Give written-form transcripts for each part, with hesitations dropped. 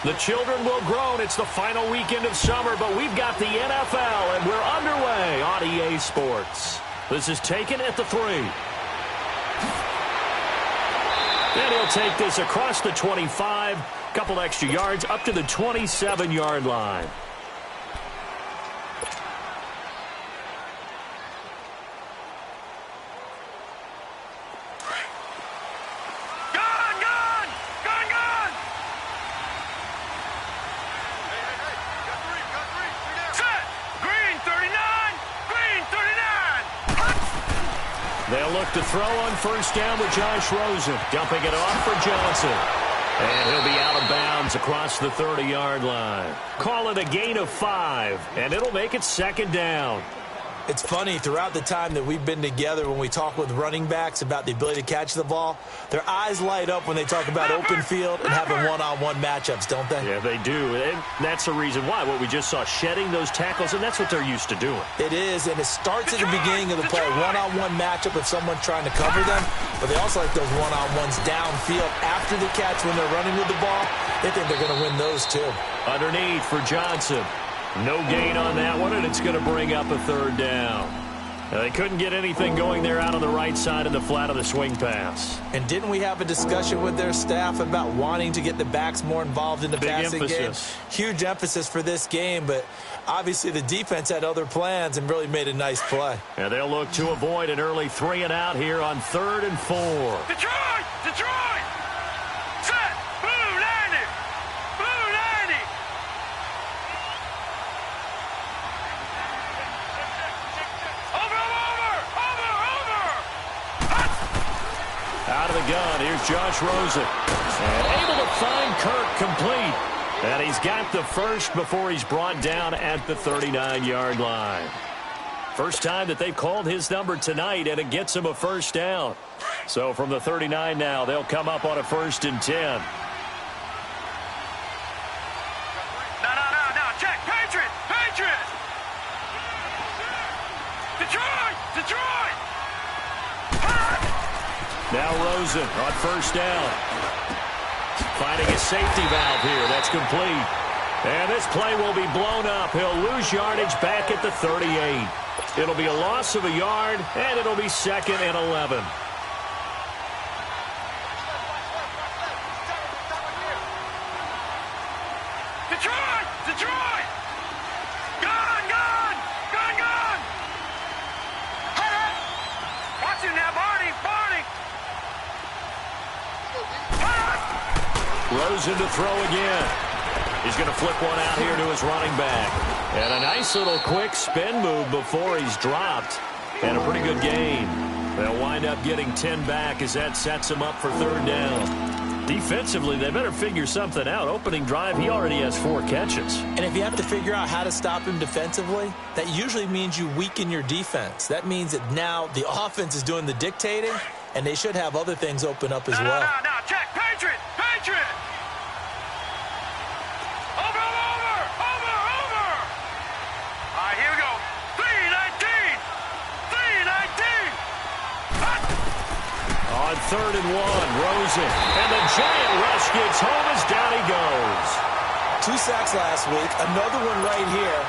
The children will groan. It's the final weekend of summer, but we've got the NFL, and we're underway on EA Sports. This is taken at the 3. And he'll take this across the 25, couple extra yards, up to the 27-yard line. They'll look to throw on first down with Josh Rosen, dumping it off for Johnson. And he'll be out of bounds across the 30-yard line. Call it a gain of 5, and it'll make it second down. It's funny, throughout the time that we've been together, when we talk with running backs about the ability to catch the ball, their eyes light up when they talk about open field and having one-on-one matchups, don't they? Yeah, they do. And that's the reason why. What we just saw, shedding those tackles, and that's what they're used to doing. It is, and it starts at the beginning of the play. One-on-one matchup if someone's trying to cover them, but they also like those one-on-ones downfield after the catch when they're running with the ball. They think they're going to win those, too. Underneath for Johnson. No gain on that one, and it's going to bring up a third down. Now, they couldn't get anything going there out on the right side of the flat of the swing pass. And didn't we have a discussion with their staff about wanting to get the backs more involved in the passing game? Huge emphasis for this game, but obviously the defense had other plans and really made a nice play. And they'll look to avoid an early 3 and out here on 3rd and 4. Detroit! Detroit! Set! Blue 90! Blue 90! Out of the gun, here's Josh Rosen. And able to find Kirk complete. And he's got the first before he's brought down at the 39-yard line. First time that they've called his number tonight, and it gets him a first down. So from the 39 now, they'll come up on a 1st and 10. No. Check. Patriot! Patriot! Detroit! Now Rosen on first down. Finding a safety valve here. That's complete. And this play will be blown up. He'll lose yardage back at the 38. It'll be a loss of a yard, and it'll be 2nd and 11. Detroit! Gun! Watch him now, Barney! Rosen to throw again. He's going to flip one out here to his running back. And a nice little quick spin move before he's dropped. And a pretty good gain. They'll wind up getting 10 back as that sets him up for 3rd down. Defensively, they better figure something out. Opening drive, he already has 4 catches. And if you have to figure out how to stop him defensively, that usually means you weaken your defense. That means that now the offense is doing the dictating, and they should have other things open up as well. No. Check. Patriot! Over! All right, here we go. 319! On 3rd and 1, Rosen. And the giant rush gets home as down he goes. 2 sacks last week, another one right here.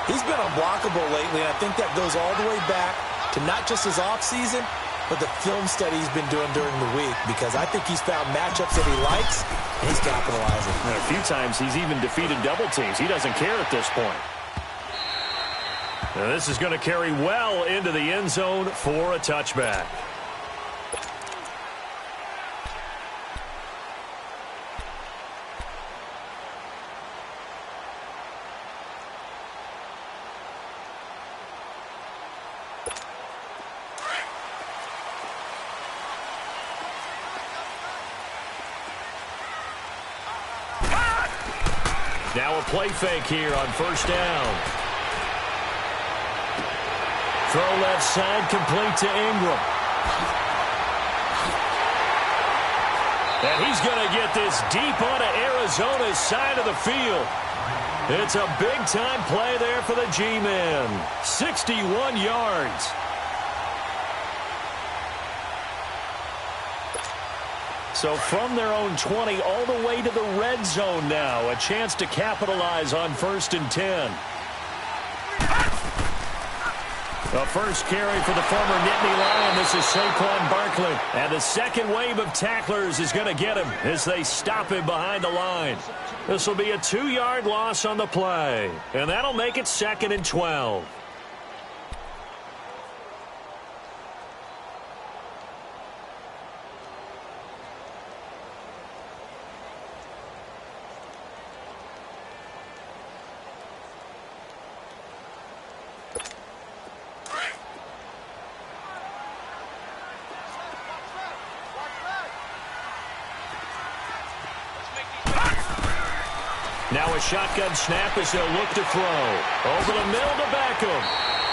He's been unblockable lately, and I think that goes all the way back to not just his offseason, but the film study he's been doing during the week, because I think he's found matchups that he likes, and he's capitalizing. And a few times he's even defeated double teams. He doesn't care at this point. Now this is going to carry well into the end zone for a touchback. Now a play fake here on first down. Throw left side, complete to Ingram. And he's going to get this deep onto Arizona's side of the field. It's a big-time play there for the G-men. 61 yards. So from their own 20 all the way to the red zone now. A chance to capitalize on 1st and 10. The first carry for the former Nittany Lion. This is Saquon Barkley. And the second wave of tacklers is going to get him as they stop him behind the line. This will be a 2-yard loss on the play. And that'll make it 2nd and 12. Now a shotgun snap as they'll look to throw. Over the middle to Beckham.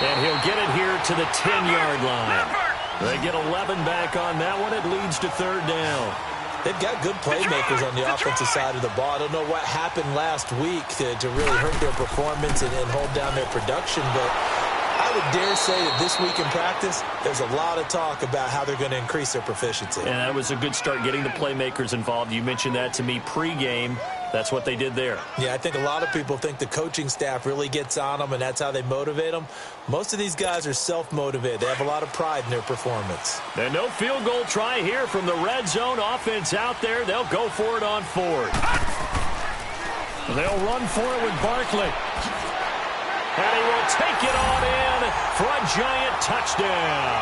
And he'll get it here to the 10-yard line. They get 11 back on that one. It leads to 3rd down. They've got good playmakers on the offensive side of the ball. I don't know what happened last week to really hurt their performance and hold down their production, but I would dare say that this week in practice, there's a lot of talk about how they're going to increase their proficiency. And that was a good start getting the playmakers involved. You mentioned that to me pregame. That's what they did there. Yeah, I think a lot of people think the coaching staff really gets on them, and that's how they motivate them. Most of these guys are self-motivated. They have a lot of pride in their performance. And no field goal try here from the red zone offense out there. They'll go for it on 4th. They'll run for it with Barkley. And he will take it on in for a giant touchdown.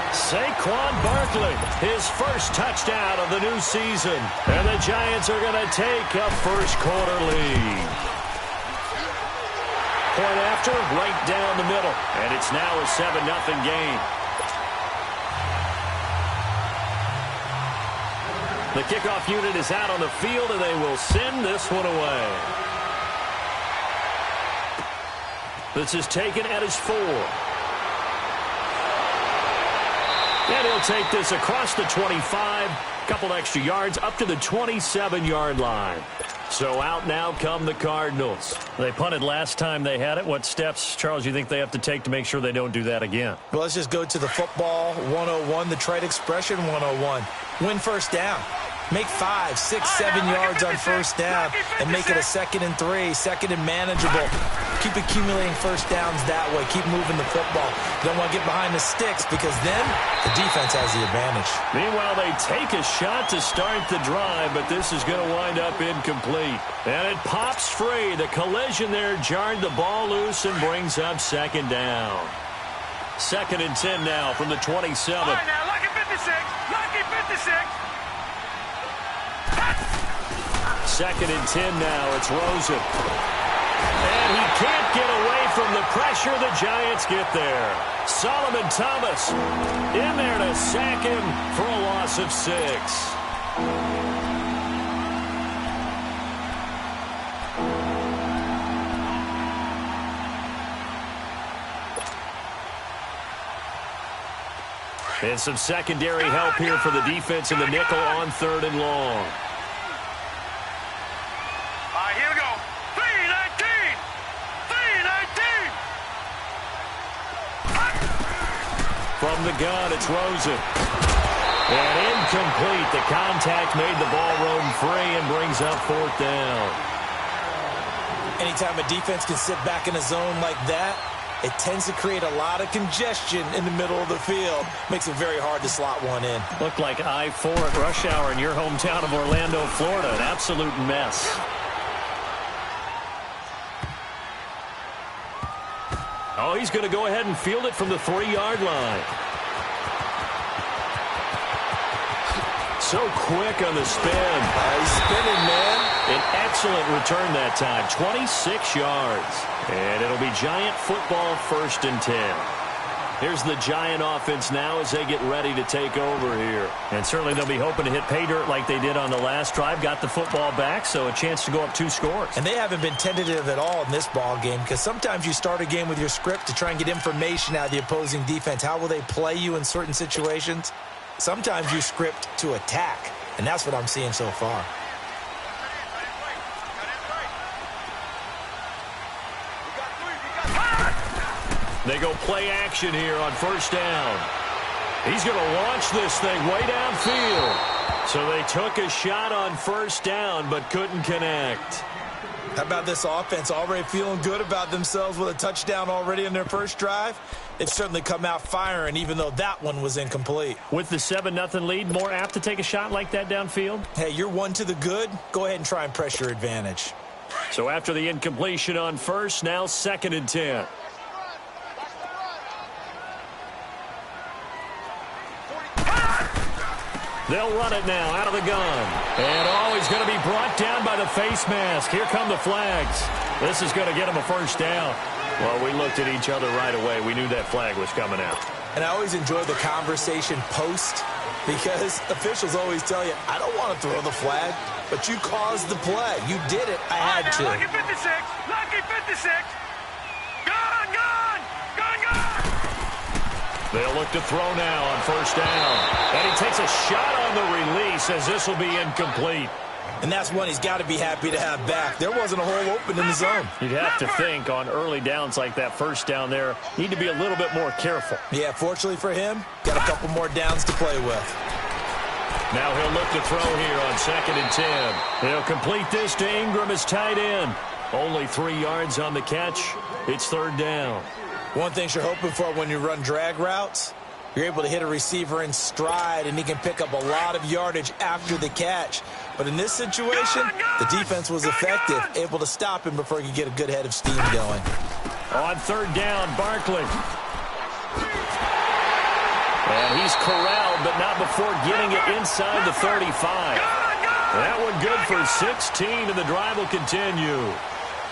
Saquon Barkley, his first touchdown of the new season. And the Giants are going to take a first-quarter lead. Point after, right down the middle. And it's now a 7-0 game. The kickoff unit is out on the field, and they will send this one away. This is taken at his 4. And he'll take this across the 25, couple extra yards, up to the 27-yard line. So out now come the Cardinals. They punted last time they had it. What steps, Charles, you think they have to take to make sure they don't do that again? Well, let's just go to the football 101, the trade expression 101. Win first down. Make 5, 6, 7 yards on first down and make it a 2nd and 3, 2nd and manageable. Keep accumulating first downs that way. Keep moving the football. You don't want to get behind the sticks because then the defense has the advantage. Meanwhile, they take a shot to start the drive, but this is going to wind up incomplete. And it pops free. The collision there jarred the ball loose and brings up 2nd down. 2nd and 10 now from the 27. All right, now, lucky 56. Lucky 56. 2nd and 10 now. It's Rosen. And he can't get away from the pressure. The Giants get there. Solomon Thomas in there to sack him for a loss of 6. And some secondary help here for the defense in the nickel on 3rd and long. Here we go. 3-19. 3-19. From the gun, it's Rosen. And incomplete. The contact made the ball roam free and brings up 4th down. Anytime a defense can sit back in a zone like that, it tends to create a lot of congestion in the middle of the field. Makes it very hard to slot one in. Looked like I-4 at rush hour in your hometown of Orlando, Florida. An absolute mess. Oh, he's going to go ahead and field it from the 3-yard line. So quick on the spin. He's spinning, man. An excellent return that time. 26 yards. And it'll be Giant football 1st and 10. Here's the Giant offense now as they get ready to take over here. And certainly they'll be hoping to hit pay dirt like they did on the last drive. Got the football back, so a chance to go up 2 scores. And they haven't been tentative at all in this ball game because sometimes you start a game with your script to try and get information out of the opposing defense. How will they play you in certain situations? Sometimes you script to attack, and that's what I'm seeing so far. They go play action here on 1st down. He's going to launch this thing way downfield. So they took a shot on first down but couldn't connect. How about this offense already feeling good about themselves with a touchdown already in their first drive? They've certainly come out firing, even though that one was incomplete. With the 7-0 lead, more apt to take a shot like that downfield? Hey, you're one to the good. Go ahead and try and press your advantage. So after the incompletion on first, now 2nd and 10. They'll run it now out of the gun. And he's going to be brought down by the face mask. Here come the flags. This is going to get him a first down. Well, we looked at each other right away. We knew that flag was coming out. And I always enjoy the conversation post because officials always tell you, I don't want to throw the flag, but you caused the play. You did it. I had to. Lucky 56. Lucky 56. Gone, gone. Gone, gone. They'll look to throw now on first down. And he takes a shot on the release as this will be incomplete. And that's one he's got to be happy to have back. There wasn't a hole open in the zone. You'd have to think on early downs like that first down there, need to be a little bit more careful. Yeah, fortunately for him, got a couple more downs to play with. Now he'll look to throw here on 2nd and 10. He'll complete this to Ingram as tight end. Only 3 yards on the catch. It's 3rd down. One thing you're hoping for when you run drag routes, you're able to hit a receiver in stride, and he can pick up a lot of yardage after the catch. But in this situation, the defense was effective, able to stop him before he could get a good head of steam going. On 3rd down, Barkley. And he's corralled, but not before getting it inside the 35. That one good for 16, and the drive will continue.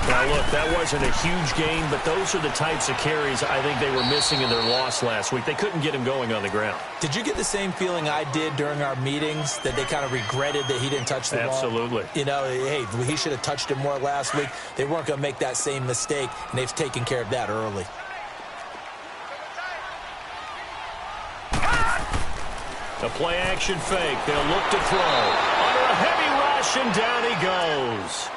Now, look, that wasn't a huge gain, but those are the types of carries I think they were missing in their loss last week. They couldn't get him going on the ground. Did you get the same feeling I did during our meetings, that they kind of regretted that he didn't touch the ball? Absolutely. You know, hey, he should have touched it more last week. They weren't going to make that same mistake, and they've taken care of that early. A play-action fake. They'll look to throw. Under a heavy rush, and down he goes.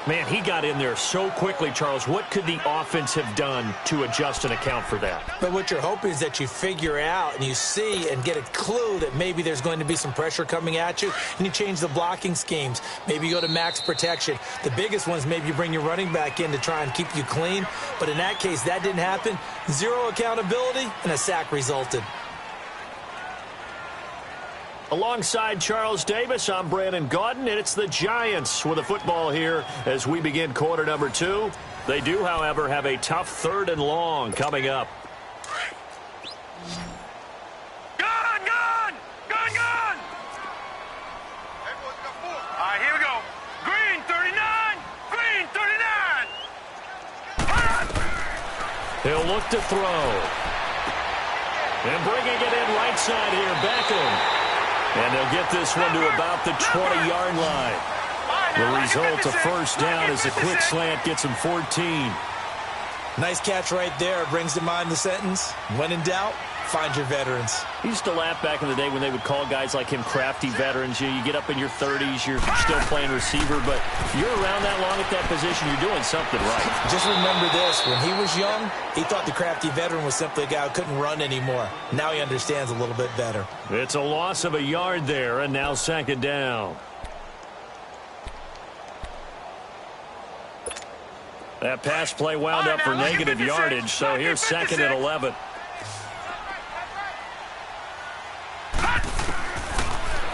Man, he got in there so quickly, Charles. What could the offense have done to adjust and account for that? But what you're hoping is that you figure out and you see and get a clue that maybe there's going to be some pressure coming at you, and you change the blocking schemes. Maybe you go to max protection. The biggest one is maybe you bring your running back in to try and keep you clean. But in that case, that didn't happen. 0 accountability, and a sack resulted. Alongside Charles Davis, I'm Brandon Gaudin, and it's the Giants with the football here as we begin quarter number 2. They do, however, have a tough 3rd and long coming up. Gone, gone. Gone, gone. All right, here we go. Green 39. Green 39. He'll look to throw. And bringing it in right side here, Beckham. And they'll get this one to about the 20-yard line. The result, a first down as a quick slant gets him 14. Nice catch right there. Brings to mind the sentence, when in doubt, find your veterans. He used to laugh back in the day when they would call guys like him crafty veterans. You get up in your 30s, you're still playing receiver, but you're around that long at that position, you're doing something right. Just remember this, when he was young, he thought the crafty veteran was simply a guy who couldn't run anymore. Now he understands a little bit better. It's a loss of a yard there, and now 2nd down. That pass play wound up for negative yardage, so here's 2nd and 11.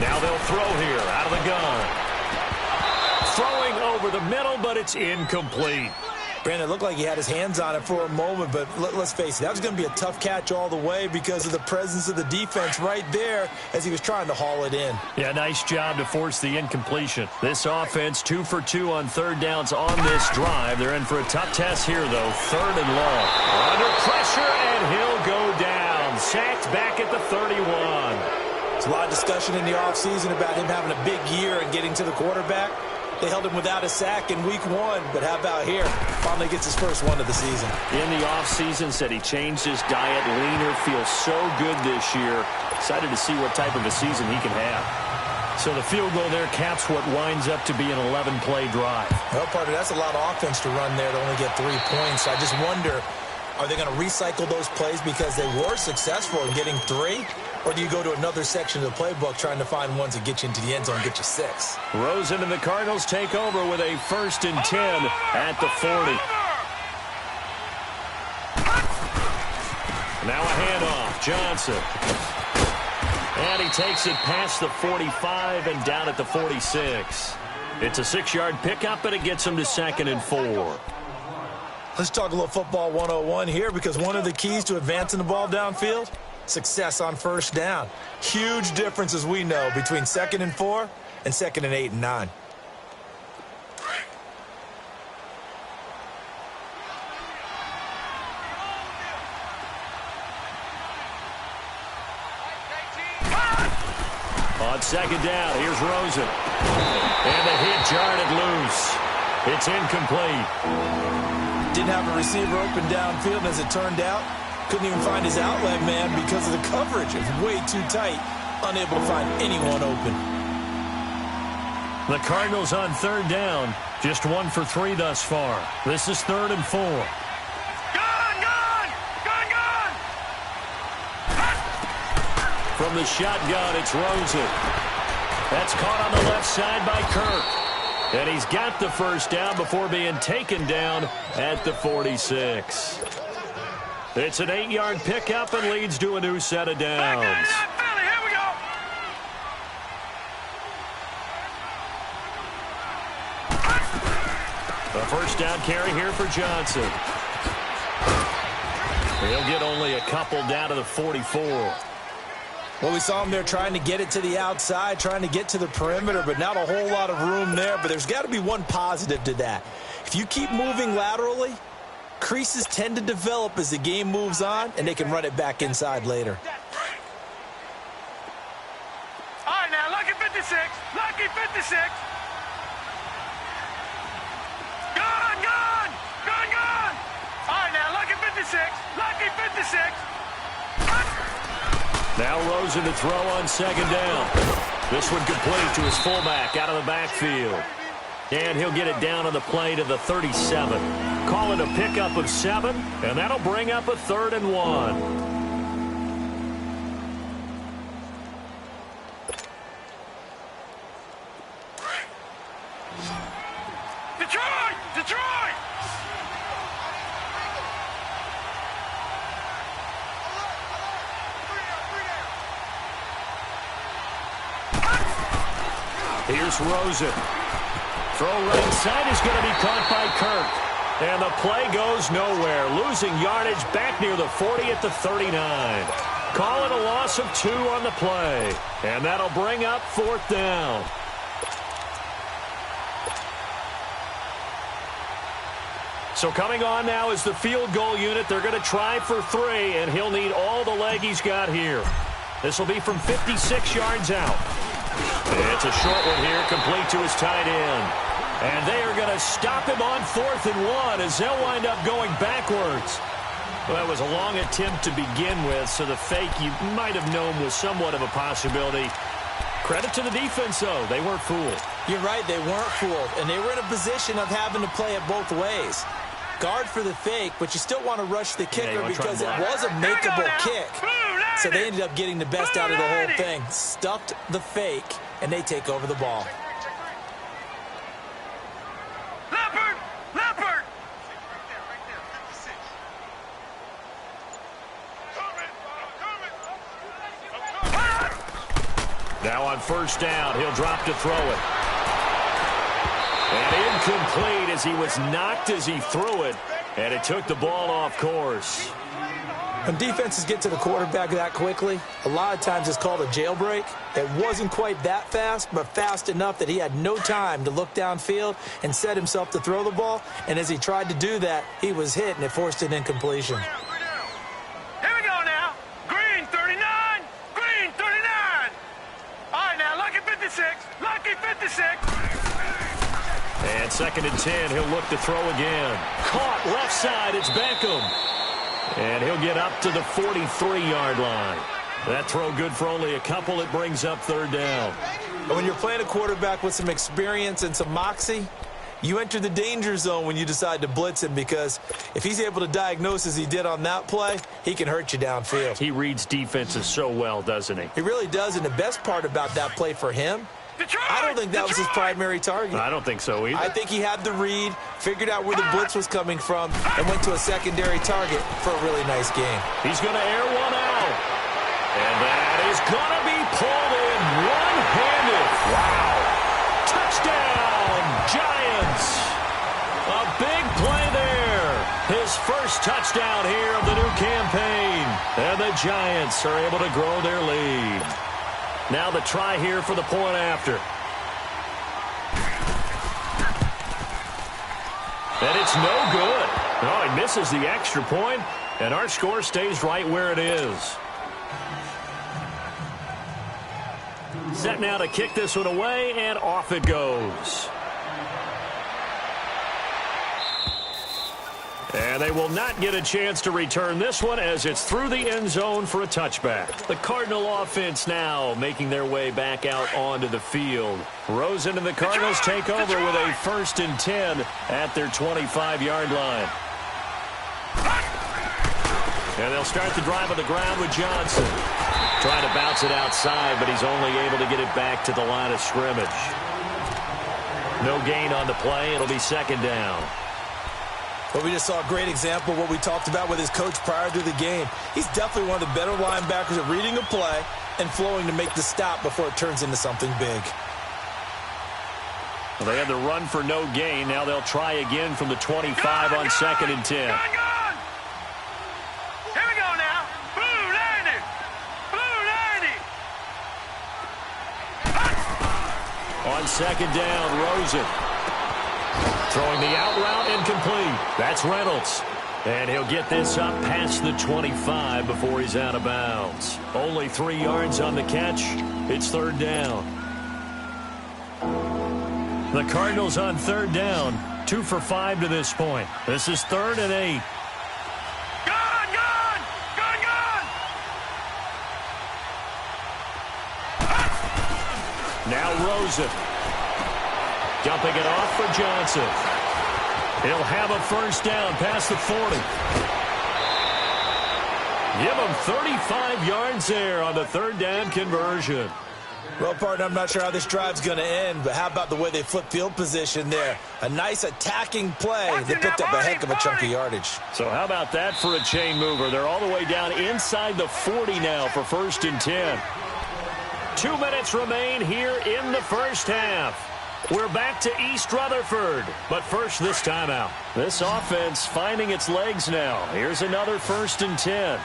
Now they'll throw here out of the gun. Throwing over the middle, but it's incomplete. Brandon, it looked like he had his hands on it for a moment, but let's face it, that was going to be a tough catch all the way because of the presence of the defense right there as he was trying to haul it in. Yeah, nice job to force the incompletion. This offense 2 for 2 on 3rd downs on this drive. They're in for a tough test here, though. 3rd and long. Under pressure, and he'll go down. Sacked back at the 31. There's a lot of discussion in the offseason about him having a big year and getting to the quarterback. They held him without a sack in week 1, but how about here? Finally gets his first one of the season. In the offseason, said he changed his diet, leaner, feels so good this year. Excited to see what type of a season he can have. So the field goal there caps what winds up to be an 11-play drive. Well, partner, that's a lot of offense to run there to only get 3 points. I just wonder, Are they going to recycle those plays because they were successful in getting 3? Or do you go to another section of the playbook trying to find ones that get you into the end zone and get you 6? Rosen and the Cardinals take over with a 1st and 10 at the 40. Now a handoff. Johnson. And he takes it past the 45 and down at the 46. It's a 6-yard pickup, and it gets him to 2nd and 4. Let's talk a little football 101 here, because one of the keys to advancing the ball downfield, success on 1st down. Huge difference, as we know, between 2nd and 4 and 2nd and 8 and 9. On 2nd down, here's Rosen. And the hit jarred loose. It's incomplete. Didn't have a receiver open downfield, and as it turned out, couldn't even find his outlet man because of the coverage. It was way too tight, unable to find anyone open. The Cardinals on 3rd down, just 1 for 3 thus far. This is 3rd and 4. From the shotgun, it's Rosen. That's caught on the left side by Kirk. And he's got the 1st down before being taken down at the 46. It's an 8-yard pickup and leads to a new set of downs. A 1st down carry here for Johnson. He'll get only a couple down to the 44. Well, we saw him there trying to get it to the outside, trying to get to the perimeter, but not a whole lot of room there. But there's got to be one positive to that. If you keep moving laterally, creases tend to develop as the game moves on, and they can run it back inside later. All right, now, lucky 56. Lucky 56. Gone, gone. Gone, gone. All right, now, lucky 56. Lucky 56. Now Rosen to throw on 2nd down. This one complete to his fullback out of the backfield. And he'll get it down on the play to the 37. Call it a pickup of 7, and that'll bring up a 3rd and 1. Detroit! Detroit! Here's Rosen. Throw right side is going to be caught by Kirk. And the play goes nowhere. Losing yardage back near the 40 at the 39. Call it a loss of 2 on the play. And that'll bring up 4th down. So coming on now is the field goal unit. They're going to try for 3, and he'll need all the leg he's got here. This will be from 56 yards out. It's a short one here, complete to his tight end. And they are going to stop him on 4th and 1 as they'll wind up going backwards. Well, that was a long attempt to begin with, so the fake you might have known was somewhat of a possibility. Credit to the defense, though. They weren't fooled. You're right, they weren't fooled, and they were in a position of having to play it both ways. Guard for the fake, but you still want to rush the kicker because it was a makeable kick. So they ended up getting the best out of the whole thing. Stuffed the fake, and they take over the ball. Leopard! Leopard! Now on 1st down, he'll drop to throw it. And incomplete as he was knocked as he threw it, and it took the ball off course. When defenses get to the quarterback that quickly, a lot of times it's called a jailbreak. It wasn't quite that fast, but fast enough that he had no time to look downfield and set himself to throw the ball. And as he tried to do that, he was hit, and it forced an incompletion. Here we go now. Green 39. Green 39. All right, now, lucky 56. Lucky 56. And 2nd and 10, he'll look to throw again. Caught left side, it's Beckham. And he'll get up to the 43-yard line. That throw good for only a couple. It brings up 3rd down. When you're playing a quarterback with some experience and some moxie, You enter the danger zone when you decide to blitz him, because if he's able to diagnose as he did on that play, he can hurt you downfield. He reads defenses so well, doesn't he? He really does, and the best part about that play for him, I don't think that was his primary target. I don't think so either. I think he had the read, figured out where the blitz was coming from, and went to a secondary target for a really nice game. He's going to air one out. And that is going to be pulled in one-handed. Wow. Touchdown, Giants. A big play there. His first touchdown here of the new campaign. And the Giants are able to grow their lead. Now the try here for the point after. And it's no good. Oh, he misses the extra point, and our score stays right where it is. Set now to kick this one away, and off it goes. And they will not get a chance to return this one as it's through the end zone for a touchback. The Cardinal offense now making their way back out onto the field. Rosen and the Cardinals take over with a 1st and 10 at their 25-yard line. And they'll start the drive on the ground with Johnson. Trying to bounce it outside, but he's only able to get it back to the line of scrimmage. No gain on the play. It'll be 2nd down. But we just saw a great example of what we talked about with his coach prior to the game. He's definitely one of the better linebackers at reading a play and flowing to make the stop before it turns into something big. Well, they had the run for no gain. Now they'll try again from the 25 on 2nd and 10. Here we go now. Blue 90. Blue 90. On 2nd down, Rosen. Throwing the out route incomplete. That's Reynolds. And he'll get this up past the 25 before he's out of bounds. Only 3 yards on the catch. It's 3rd down. The Cardinals on 3rd down. 2 for 5 to this point. This is 3rd and 8. Gone! Now Rosen. Dumping it off for Johnson. He'll have a 1st down past the 40. Give him 35 yards there on the 3rd down conversion. Well, partner, I'm not sure how this drive's going to end, but how about the way they flip field position there? A nice attacking play that picked up a heck of a chunk of yardage. So how about that for a chain mover? They're all the way down inside the 40 now for 1st and 10. 2 minutes remain here in the first half. We're back to East Rutherford, but first this timeout. This offense finding its legs now. Here's another 1st and 10.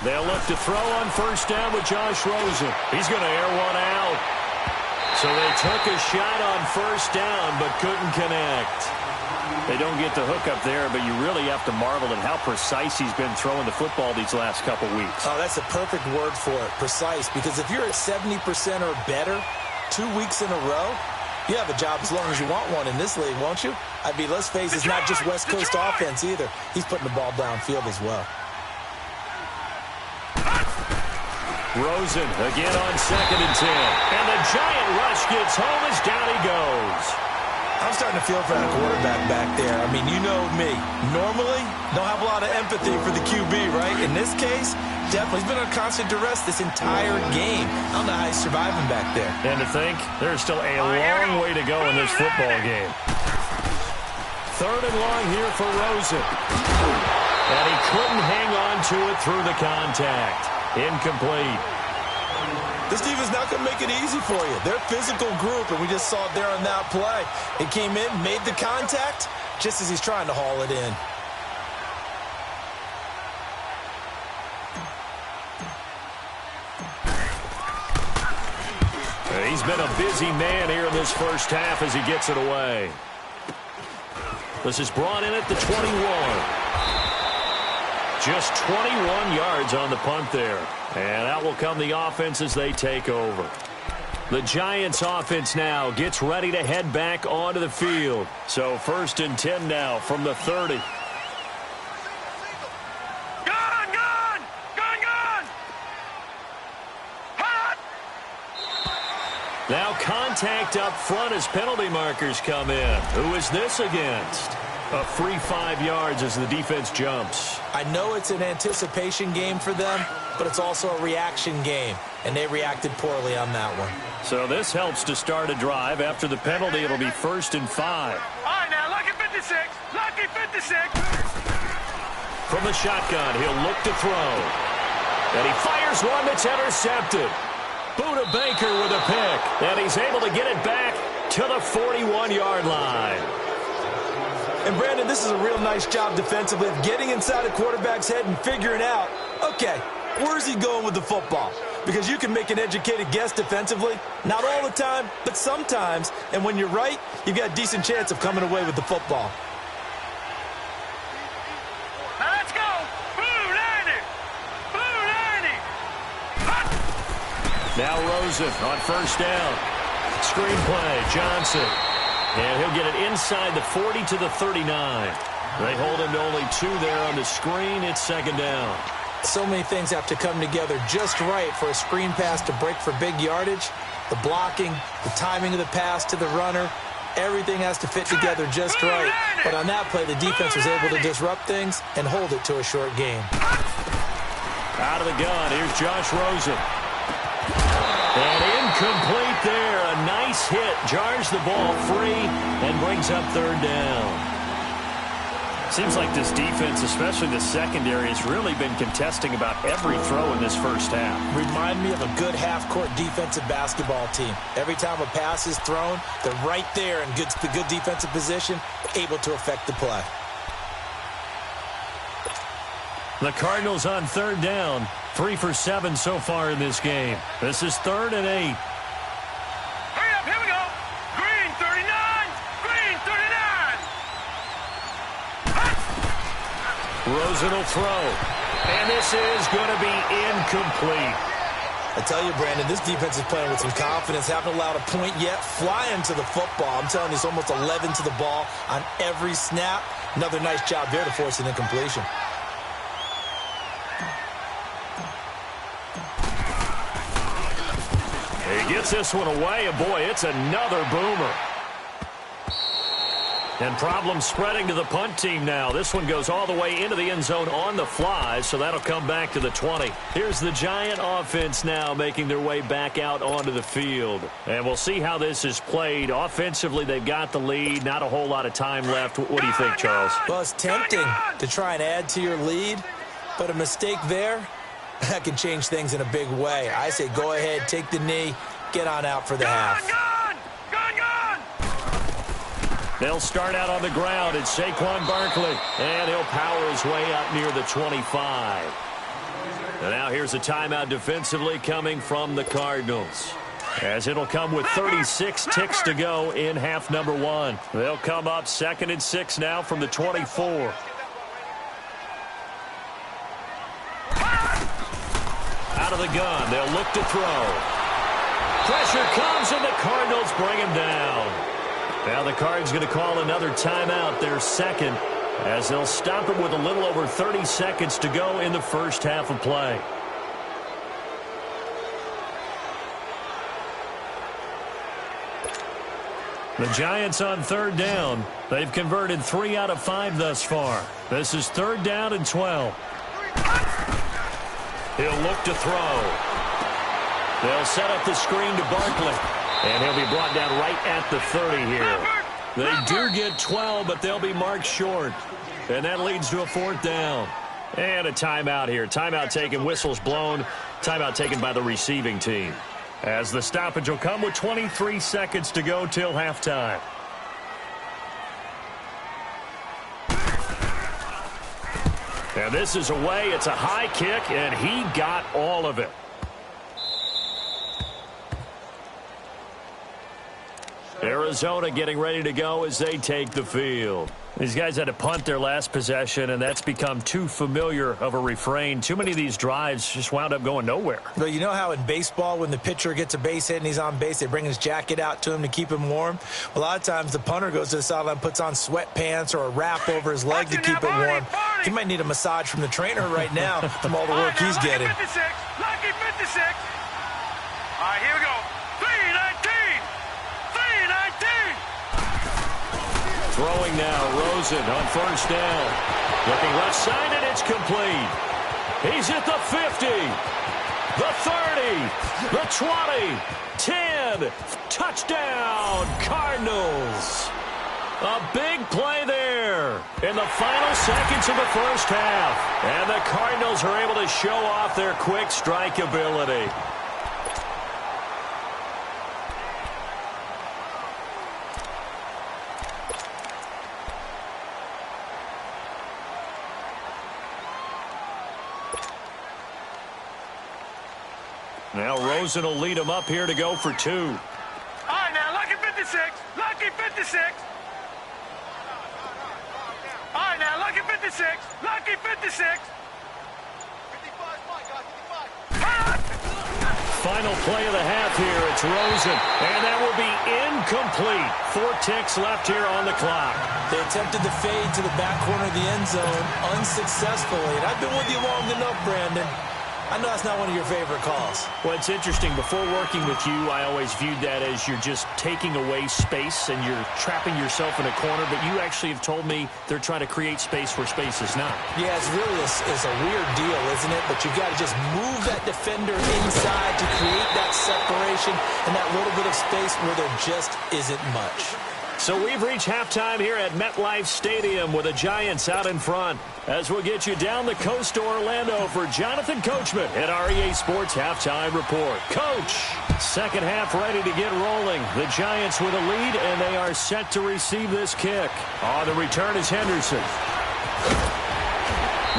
They'll look to throw on 1st down with Josh Rosen. He's going to air one out. So they took a shot on 1st down, but couldn't connect. They don't get the hook up there, but you really have to marvel at how precise he's been throwing the football these last couple weeks. Oh, that's a perfect word for it, precise, because if you're at 70% or better 2 weeks in a row, you have a job as long as you want one in this league, won't you? I mean, let's face it, it's not just West Coast offense either. He's putting the ball downfield as well. Rosen again on 2nd and 10. And the giant rush gets home as down he goes. I'm starting to feel for that quarterback back there. I mean, you know me. Normally, don't have a lot of empathy for the QB, right? In this case, definitely. He's been on constant duress this entire game. I don't know how he's surviving back there. And to think, there's still a long way to go in this football game. 3rd and long here for Rosen. And he couldn't hang on to it through the contact. Incomplete. This defense not going to make it easy for you. They're a physical group, and we just saw it there on that play. It came in, made the contact, just as he's trying to haul it in. He's been a busy man here in this first half as he gets it away. This is brought in at the 21. Just 21 yards on the punt there. And out will come the offense as they take over. The Giants offense now gets ready to head back onto the field. So 1st and 10 now from the 30. Gone! Now contact up front as penalty markers come in. Who is this against? A free 5 yards as the defense jumps. I know it's an anticipation game for them, but it's also a reaction game, and they reacted poorly on that one. So this helps to start a drive. After the penalty, it'll be 1st and 5. All right, now, lucky 56. Lucky 56. From the shotgun, he'll look to throw. And he fires one that's intercepted. Buda Baker with a pick. And he's able to get it back to the 41-yard line. And, Brandon, this is a real nice job defensively of getting inside a quarterback's head and figuring out, okay, where's he going with the football? Because you can make an educated guess defensively. Not all the time, but sometimes. And when you're right, you've got a decent chance of coming away with the football. Now let's go. Blue 90. Blue 90. Hot. Now Rosen on 1st down. Screen play, Johnson. And he'll get it inside the 40 to the 39. They hold him to only 2 there on the screen. It's 2nd down. So many things have to come together just right for a screen pass to break for big yardage. The blocking, the timing of the pass to the runner, everything has to fit together just right. But on that play, the defense was able to disrupt things and hold it to a short game. Out of the gun, here's Josh Rosen. And incomplete there. A nice hit. Jars the ball free and brings up 3rd down. Seems like this defense, especially the secondary, has really been contesting about every throw in this first half. Remind me of a good half-court defensive basketball team. Every time a pass is thrown, they're right there in good defensive position, able to affect the play. The Cardinals on 3rd down. 3 for 7 so far in this game. This is 3rd and 8. Hurry up, here we go. Green 39. Green 39. Hot. Rosen will throw. And this is going to be incomplete. I tell you, Brandon, this defense is playing with some confidence. Haven't allowed a point yet. Flying to the football. I'm telling you, it's almost 11 to the ball on every snap. Another nice job there to force an incompletion. He gets this one away, and boy, it's another boomer. And problems spreading to the punt team now. This one goes all the way into the end zone on the fly, so that'll come back to the 20. Here's the Giant offense now making their way back out onto the field. And we'll see how this is played. Offensively, they've got the lead. Not a whole lot of time left. What do you think, Charles? Well, it's tempting to try and add to your lead, but a mistake there, that can change things in a big way. I say go ahead, take the knee, get on out for the half. They'll start out on the ground. It's Saquon Barkley, and he'll power his way up near the 25. And now here's a timeout defensively coming from the Cardinals, as it'll come with 36 ticks to go in half number 1. They'll come up 2nd and 6 now from the 24. Out of the gun, they'll look to throw. Pressure comes, and the Cardinals bring him down. Now the Cards going to call another timeout, their 2nd, as they'll stop him with a little over 30 seconds to go in the first half of play. The Giants on 3rd down. They've converted 3 out of 5 thus far. This is 3rd down and 12. He'll look to throw. They'll set up the screen to Barkley. And he'll be brought down right at the 30 here. They do get 12, but they'll be marked short. And that leads to a 4th down. And a timeout here. Timeout taken, whistles blown. Timeout taken by the receiving team, as the stoppage will come with 23 seconds to go till halftime. And this is away. It's a high kick, and he got all of it. Arizona getting ready to go as they take the field. These guys had to punt their last possession, and that's become too familiar of a refrain. Too many of these drives just wound up going nowhere. Well, you know how in baseball, when the pitcher gets a base hit and he's on base, they bring his jacket out to him to keep him warm? A lot of times the punter goes to the sideline, puts on sweatpants or a wrap over his leg to keep it warm. He might need a massage from the trainer right now from all the work he's getting. Lucky 56. All right, here we go. 3-19. Throwing now, Rosen on first down. Looking left side, and it's complete. He's at the 50, the 30, the 20, 10. Touchdown, Cardinals. A big play there in the final seconds of the first half. And the Cardinals are able to show off their quick strike ability. Now Rosen will lead him up here to go for 2. All right, now, lucky 56. Lucky 56. All right, now, lucky 56. Lucky 56. 55, Final play of the half here. It's Rosen. And that will be incomplete. 4 ticks left here on the clock. They attempted to fade to the back corner of the end zone unsuccessfully. And I've been with you long enough, Brandon. I know that's not one of your favorite calls. Well, it's interesting. Before working with you, I always viewed that as you're just taking away space and you're trapping yourself in a corner. But you actually have told me they're trying to create space where space is not. Yeah, it's really a weird deal, isn't it? But you've got to just move that defender inside to create that separation and that little bit of space where there just isn't much. So we've reached halftime here at MetLife Stadium with the Giants out in front. As we'll get you down the coast to Orlando for Jonathan Coachman at REA Sports Halftime Report. Coach, second half ready to get rolling. The Giants with a lead, and they are set to receive this kick. On the return is Henderson.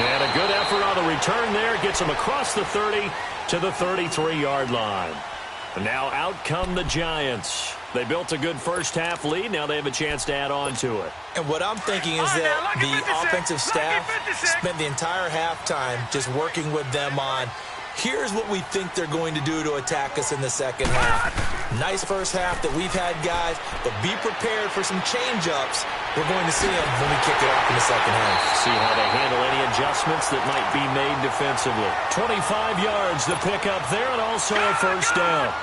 And a good effort on the return there. Gets him across the 30 to the 33-yard line. And now out come the Giants. They built a good first-half lead. Now they have a chance to add on to it. And what I'm thinking is that the offensive staff spent the entire halftime just working with them on, here's what we think they're going to do to attack us in the second half. Nice first half that we've had, guys, but be prepared for some change-ups. We're going to see them when we kick it off in the second half. See how they handle any adjustments that might be made defensively. 25 yards, the pickup there, and also a first down.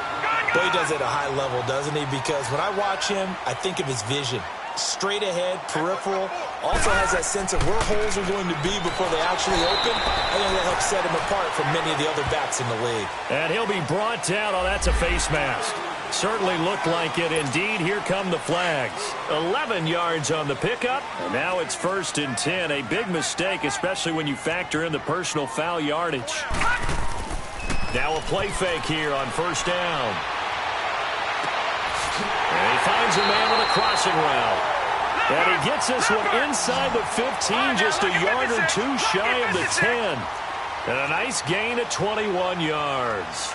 But he does it at a high level, doesn't he? Because when I watch him, I think of his vision. Straight ahead, peripheral. Also has that sense of where holes are going to be before they actually open. I think that helps set him apart from many of the other backs in the league. And he'll be brought down. Oh, that's a face mask. Certainly looked like it. Indeed, here come the flags. 11 yards on the pickup. And now it's 1st and 10. A big mistake, especially when you factor in the personal foul yardage. Now a play fake here on first down. And he finds a man with a crossing route. And he gets this one inside the 15, just a yard or two shy of the 10. And a nice gain of 21 yards.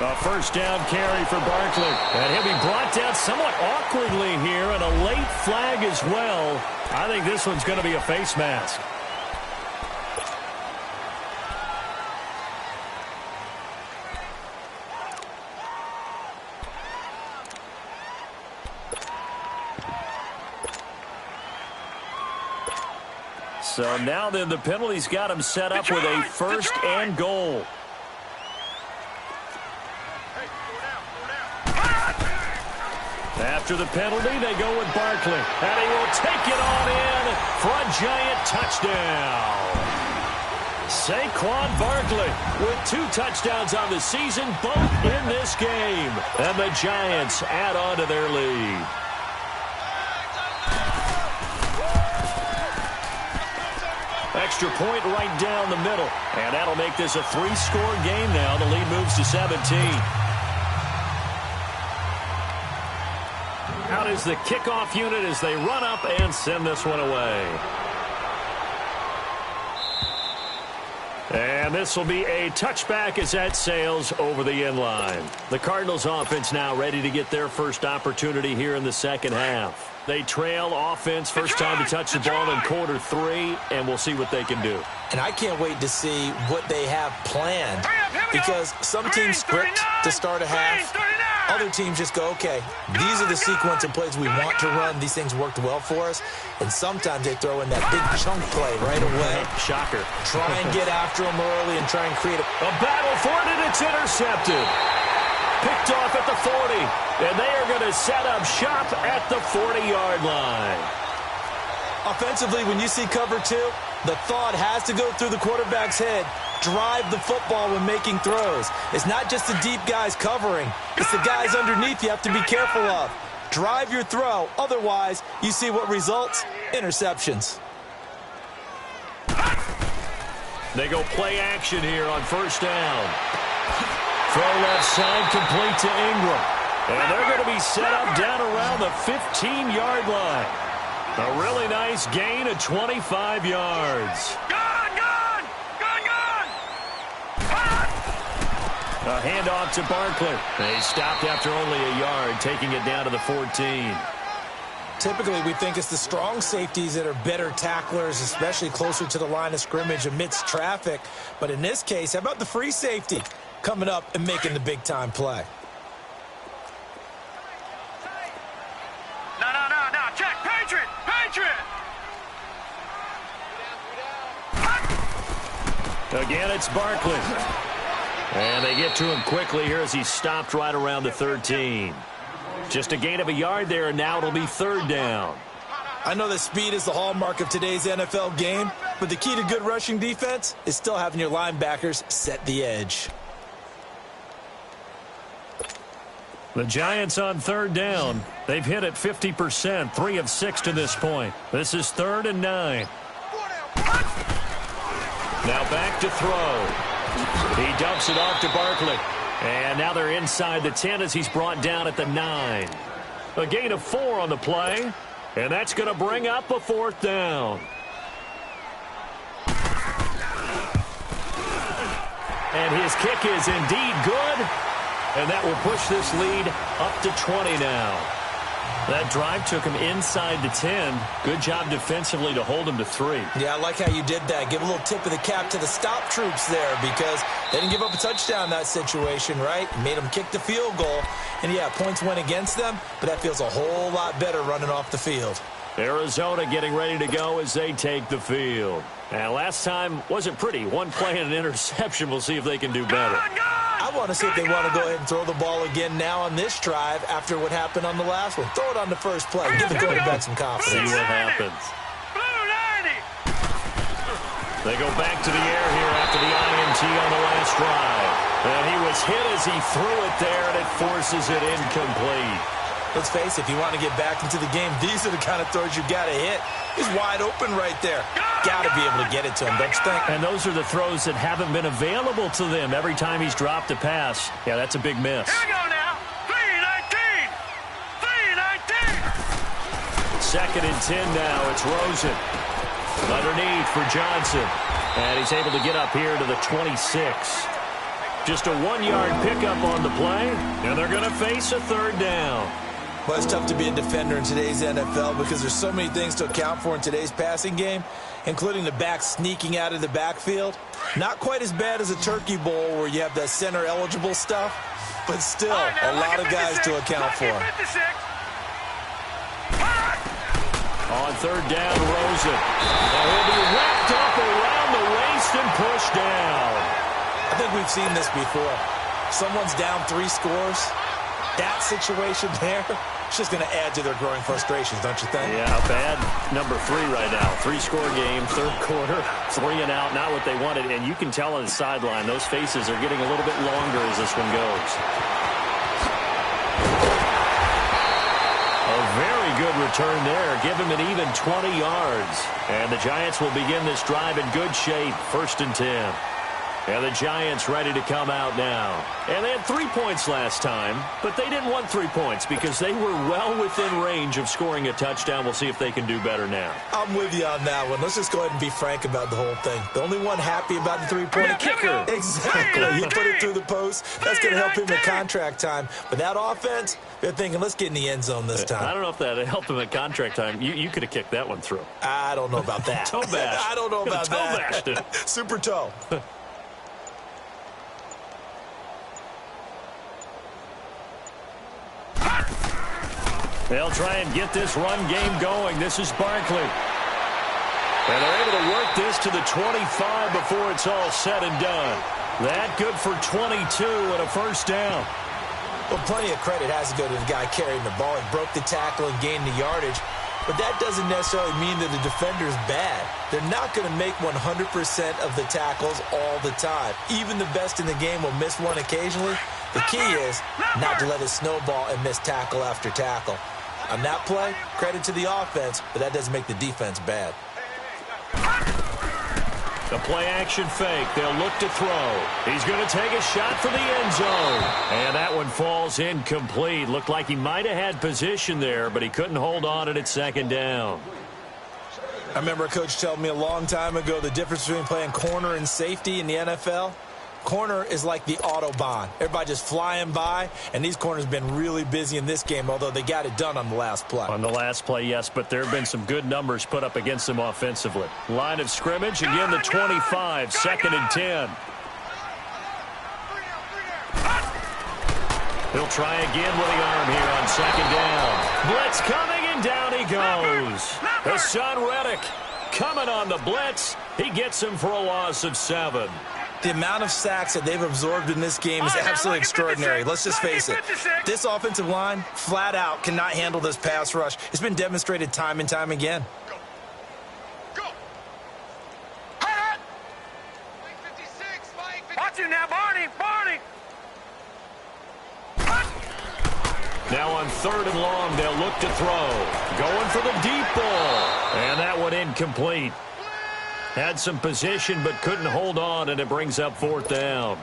A first down carry for Barkley. And he'll be brought down somewhat awkwardly here, and a late flag as well. I think this one's going to be a face mask. So now then, the penalty's got him set up with a 1st and goal. After the penalty, they go with Barkley. And he will take it on in for a Giant touchdown. Saquon Barkley with 2 touchdowns on the season, both in this game. And the Giants add on to their lead. Extra point right down the middle. And that'll make this a 3-score game now. The lead moves to 17. Out is the kickoff unit as they run up and send this one away. And this will be a touchback as that sails over the end line. The Cardinals offense now ready to get their first opportunity here in the second half. They trail offense, first time to touch the ball in quarter 3, and we'll see what they can do. And I can't wait to see what they have planned, because some teams script to start a half. Other teams just go, okay, these are the sequence of plays we want to run. These things worked well for us. And sometimes they throw in that big chunk play right away. Shocker. Try and get after them early and try and create a battle for it, and it's intercepted. Picked off at the 40. And they are going to set up shop at the 40-yard line. Offensively, when you see cover two, the thought has to go through the quarterback's head. Drive the football when making throws. It's not just the deep guys covering. It's the guys underneath you have to be careful of. Drive your throw. Otherwise, you see what results? Interceptions. They go play action here on first down. Throw left side complete to Ingram. And they're going to be set up down around the 15-yard line. A really nice gain of 25 yards. A handoff to Barkley. They stopped after only a yard, taking it down to the 14. Typically, we think it's the strong safeties that are better tacklers, especially closer to the line of scrimmage amidst traffic. But in this case, how about the free safety coming up and making the big-time play? No. Check. Patriot. Again, it's Barkley. And they get to him quickly here as he stopped right around the 13. Just a gain of a yard there, and now it'll be third down. I know that speed is the hallmark of today's NFL game, but the key to good rushing defense is still having your linebackers set the edge. The Giants on third down. They've hit it 50%, 3 of 6 to this point. This is 3rd and 9. Now back to throw. He dumps it off to Barkley. And now they're inside the 10 as he's brought down at the 9. A gain of 4 on the play. And that's going to bring up a 4th down. And his kick is indeed good. And that will push this lead up to 20 now. That drive took him inside the 10. Good job defensively to hold him to 3. Yeah, I like how you did that. Give a little tip of the cap to the stop troops there because they didn't give up a touchdown in that situation, right? Made them kick the field goal. And, yeah, points went against them, but that feels a whole lot better running off the field. Arizona getting ready to go as they take the field. And last time wasn't pretty. One play and an interception. We'll see if they can do better. I want to see if they want to go ahead and throw the ball again now on this drive after what happened on the last one. Throw it on the first play. Give the quarterback some confidence. See what happens. They go back to the air here after the INT on the last drive. And he was hit as he threw it there, and it forces it incomplete. Let's face it, if you want to get back into the game, these are the kind of throws you got to hit. He's wide open right there. Got to be able to get it to him, don't you think? And those are the throws that haven't been available to them every time he's dropped a pass. Yeah, that's a big miss. Here we go now. 3-19. 2nd and 10 now. It's Rosen. Underneath for Johnson. And he's able to get up here to the 26. Just a 1-yard pickup on the play. And they're going to face a 3rd down. Well, it's tough to be a defender in today's NFL because there's so many things to account for in today's passing game, including the back sneaking out of the backfield. Not quite as bad as a turkey bowl where you have that center-eligible stuff, but still a lot of guys to account for. On 3rd down, Rosen. And he'll be wrapped up around the waist and pushed down. I think we've seen this before. Someone's down 3 scores. That situation there, it's just going to add to their growing frustrations, don't you think? Yeah, bad number 3 right now. 3-score game, 3rd quarter, 3 and out, not what they wanted. And you can tell on the sideline, those faces are getting a little bit longer as this one goes. A very good return there. Give him an even 20 yards. And the Giants will begin this drive in good shape. 1st and 10. And the Giants ready to come out now. And they had 3 points last time, but they didn't want 3 points because they were well within range of scoring a touchdown. We'll see if they can do better now. I'm with you on that one. Let's just go ahead and be frank about the whole thing. The only one happy about the three-point kicker. Exactly. He put it through the post. That's going to help him in contract time. But that offense, they're thinking, let's get in the end zone this time. I don't know if that helped him at contract time. You could have kicked that one through. I don't know about that. Toe bash. I don't know about that. Toe bashed it. Super toe. They'll try and get this run game going. This is Barkley. And they're able to work this to the 25 before it's all said and done. That good for 22 and a 1st down. Well, plenty of credit has to go to the guy carrying the ball. He broke the tackle and gained the yardage. But that doesn't necessarily mean that the defender's bad. They're not going to make 100% of the tackles all the time. Even the best in the game will miss one occasionally. The key is not to let it snowball and miss tackle after tackle. On that play, credit to the offense, but that doesn't make the defense bad. The play-action fake. They'll look to throw. He's going to take a shot for the end zone. And that one falls incomplete. Looked like he might have had position there, but he couldn't hold on at second down. I remember a coach telling me a long time ago the difference between playing corner and safety in the NFL. Corner is like the Autobahn. Everybody just flying by, and these corners have been really busy in this game, although they got it done on the last play. On the last play, yes, but there have been some good numbers put up against them offensively. Line of scrimmage, again the 25, 2nd and 10. He'll try again with the arm here on 2nd down. Blitz coming, and down he goes. Hassan Reddick coming on the blitz. He gets him for a loss of 7. The amount of sacks that they've absorbed in this game is absolutely extraordinary. Let's just face it. This offensive line, flat out, cannot handle this pass rush. It's been demonstrated time and time again. Go. Watch him now, Barney. Now on 3rd and long, they'll look to throw. Going for the deep ball. And that one incomplete. Had some position but couldn't hold on, and it brings up 4th down.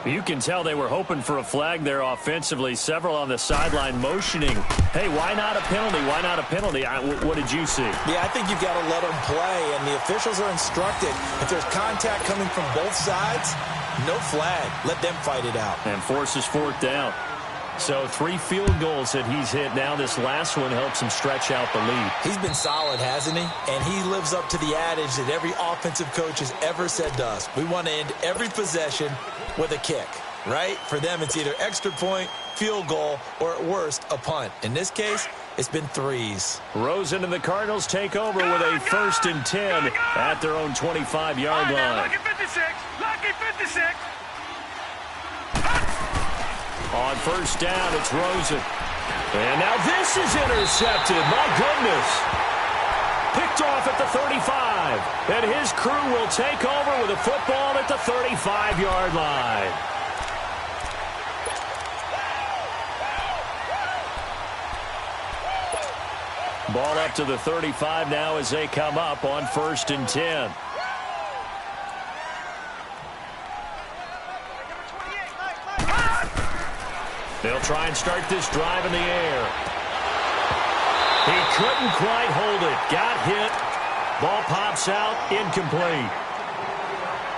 You can tell they were hoping for a flag there offensively. Several on the sideline motioning. Hey, why not a penalty? Why not a penalty? What did you see? Yeah, I think you've got to let them play, and the officials are instructed. If there's contact coming from both sides, no flag. Let them fight it out. And forces 4th down. So 3 field goals that he's hit. Now this last one helps him stretch out the lead. He's been solid, hasn't he? And he lives up to the adage that every offensive coach has ever said to us. We want to end every possession with a kick, right? For them, it's either extra point, field goal, or at worst, a punt. In this case, it's been 3s. Rosen and the Cardinals take over with a 1st and 10 at their own 25-yard line. Lucky 56. Lucky 56. On 1st down, it's Rosen. And now this is intercepted. My goodness. Picked off at the 35. And his crew will take over with a football at the 35-yard line. Ball up to the 35 now as they come up on 1st and 10. They'll try and start this drive in the air. He couldn't quite hold it. Got hit. Ball pops out. Incomplete.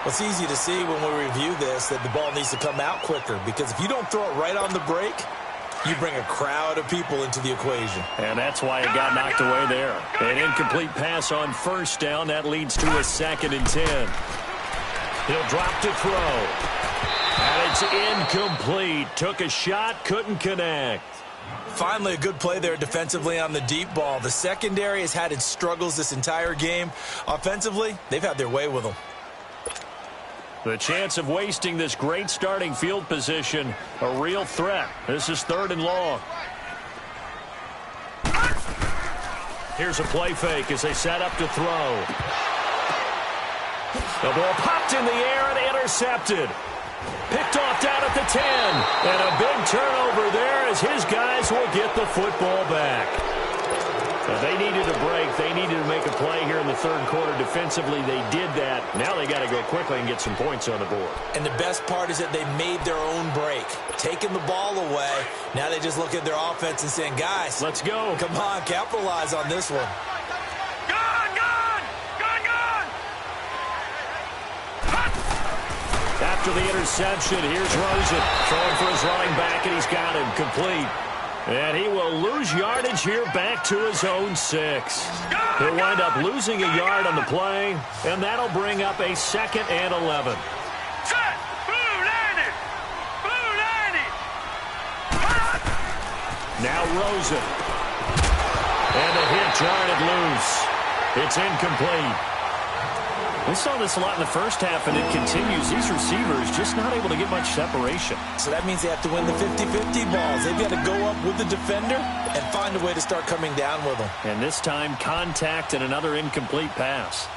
Well, it's easy to see when we review this that the ball needs to come out quicker, because if you don't throw it right on the break, you bring a crowd of people into the equation. And that's why it got knocked away there. An incomplete pass on 1st down. That leads to a 2nd and 10. He'll drop to throw. And it's incomplete. Took a shot, couldn't connect. Finally, a good play there defensively on the deep ball. The secondary has had its struggles this entire game. Offensively, they've had their way with them. The chance of wasting this great starting field position, a real threat. This is 3rd and long. Here's a play fake as they set up to throw. The ball popped in the air and intercepted. Picked off down at the 10. And a big turnover there as his guys will get the football back. Now they needed a break. They needed to make a play here in the 3rd quarter. Defensively, they did that. Now they got to go quickly and get some points on the board. And the best part is that they made their own break. Taking the ball away. Now they just look at their offense and saying, guys, let's go. Come on, capitalize on this one. After the interception, here's Rosen throwing for his running back, and he's got him complete. And he will lose yardage here back to his own 6. He'll wind up losing a yard on the play, and that'll bring up a 2nd and 11. Set! Blue 90! Blue 90! Now Rosen. And the hit jarred it loose. It's incomplete. We saw this a lot in the first half, and it continues. These receivers just not able to get much separation. So that means they have to win the 50-50 balls. They've got to go up with the defender and find a way to start coming down with them. And this time, contact and another incomplete pass.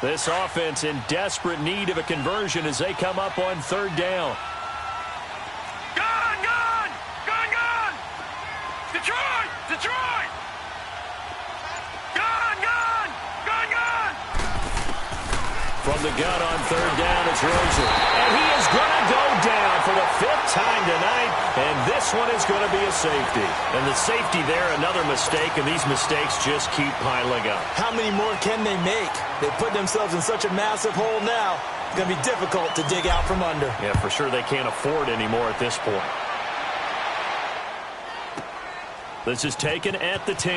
This offense in desperate need of a conversion as they come up on third down. Gone, gone! Gone, gone! Detroit! Detroit! Gone, gone! Gone, gone! From the gun on third down, it's Rosen. And he is going to go down for the 5th time tonight, and this one is going to be a safety. And the safety there, another mistake, and these mistakes just keep piling up. How many more can they make? They put themselves in such a massive hole now. It's going to be difficult to dig out from under. Yeah, for sure they can't afford anymore at this point. This is taken at the 10.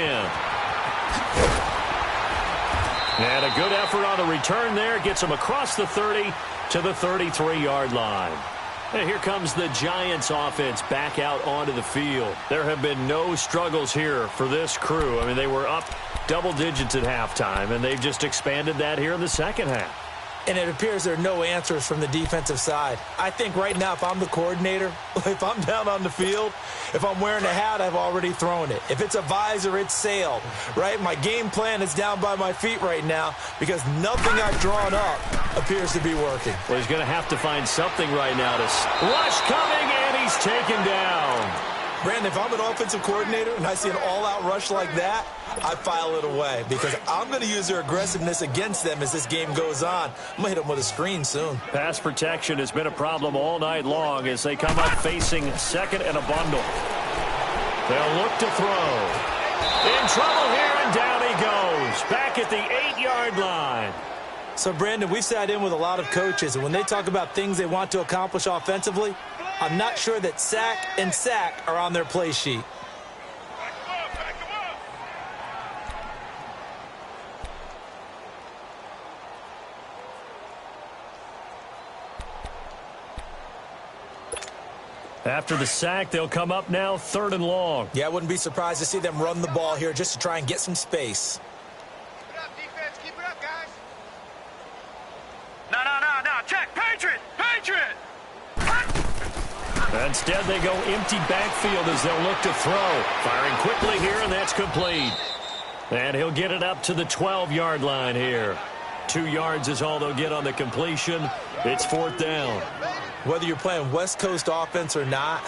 And a good effort on the return there. Gets him across the 30 to the 33-yard line. And here comes the Giants offense back out onto the field. There have been no struggles here for this crew. I mean, they were up double digits at halftime, and they've just expanded that here in the second half. And it appears there are no answers from the defensive side. I think right now, if I'm the coordinator, if I'm down on the field, if I'm wearing a hat, I've already thrown it. If it's a visor, it's sailed, right? My game plan is down by my feet right now because nothing I've drawn up appears to be working. Well, he's going to have to find something right now to rush coming, and he's taken down. Brandon, if I'm an offensive coordinator and I see an all-out rush like that, I file it away because I'm going to use their aggressiveness against them as this game goes on. I'm going to hit them with a screen soon. Pass protection has been a problem all night long as they come up facing second and a bundle. They'll look to throw. In trouble here, and down he goes. Back at the 8-yard line. So, Brandon, we've sat in with a lot of coaches, and when they talk about things they want to accomplish offensively, I'm not sure that sack and sack are on their play sheet. After the sack, they'll come up now 3rd and long. Yeah, I wouldn't be surprised to see them run the ball here just to try and get some space. Keep it up, defense. Keep it up, guys. No. Check. Patriot. Patriot. Instead, they go empty backfield as they'll look to throw. Firing quickly here, and that's complete. And he'll get it up to the 12-yard line here. 2 yards is all they'll get on the completion. It's 4th down. Whether you're playing West Coast offense or not,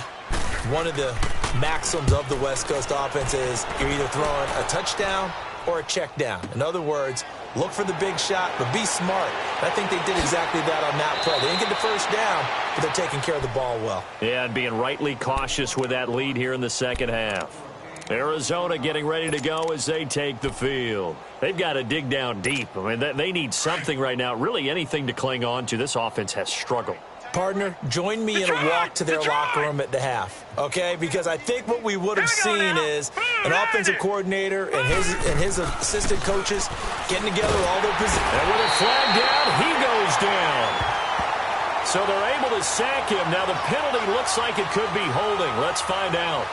one of the maxims of the West Coast offense is you're either throwing a touchdown or a check down. In other words, look for the big shot, but be smart. And I think they did exactly that on that play. They didn't get the first down, but they're taking care of the ball well. Yeah, and being rightly cautious with that lead here in the second half. Arizona getting ready to go as they take the field. They've got to dig down deep. I mean, they need something right now, really anything to cling on to. This offense has struggled. Partner, join me in a walk to their locker room at the half, okay? Because I think what we would have seen is an offensive coordinator and his assistant coaches getting together with all their positions. And with a flag down, he goes down. So they're able to sack him. Now the penalty looks like it could be holding. Let's find out.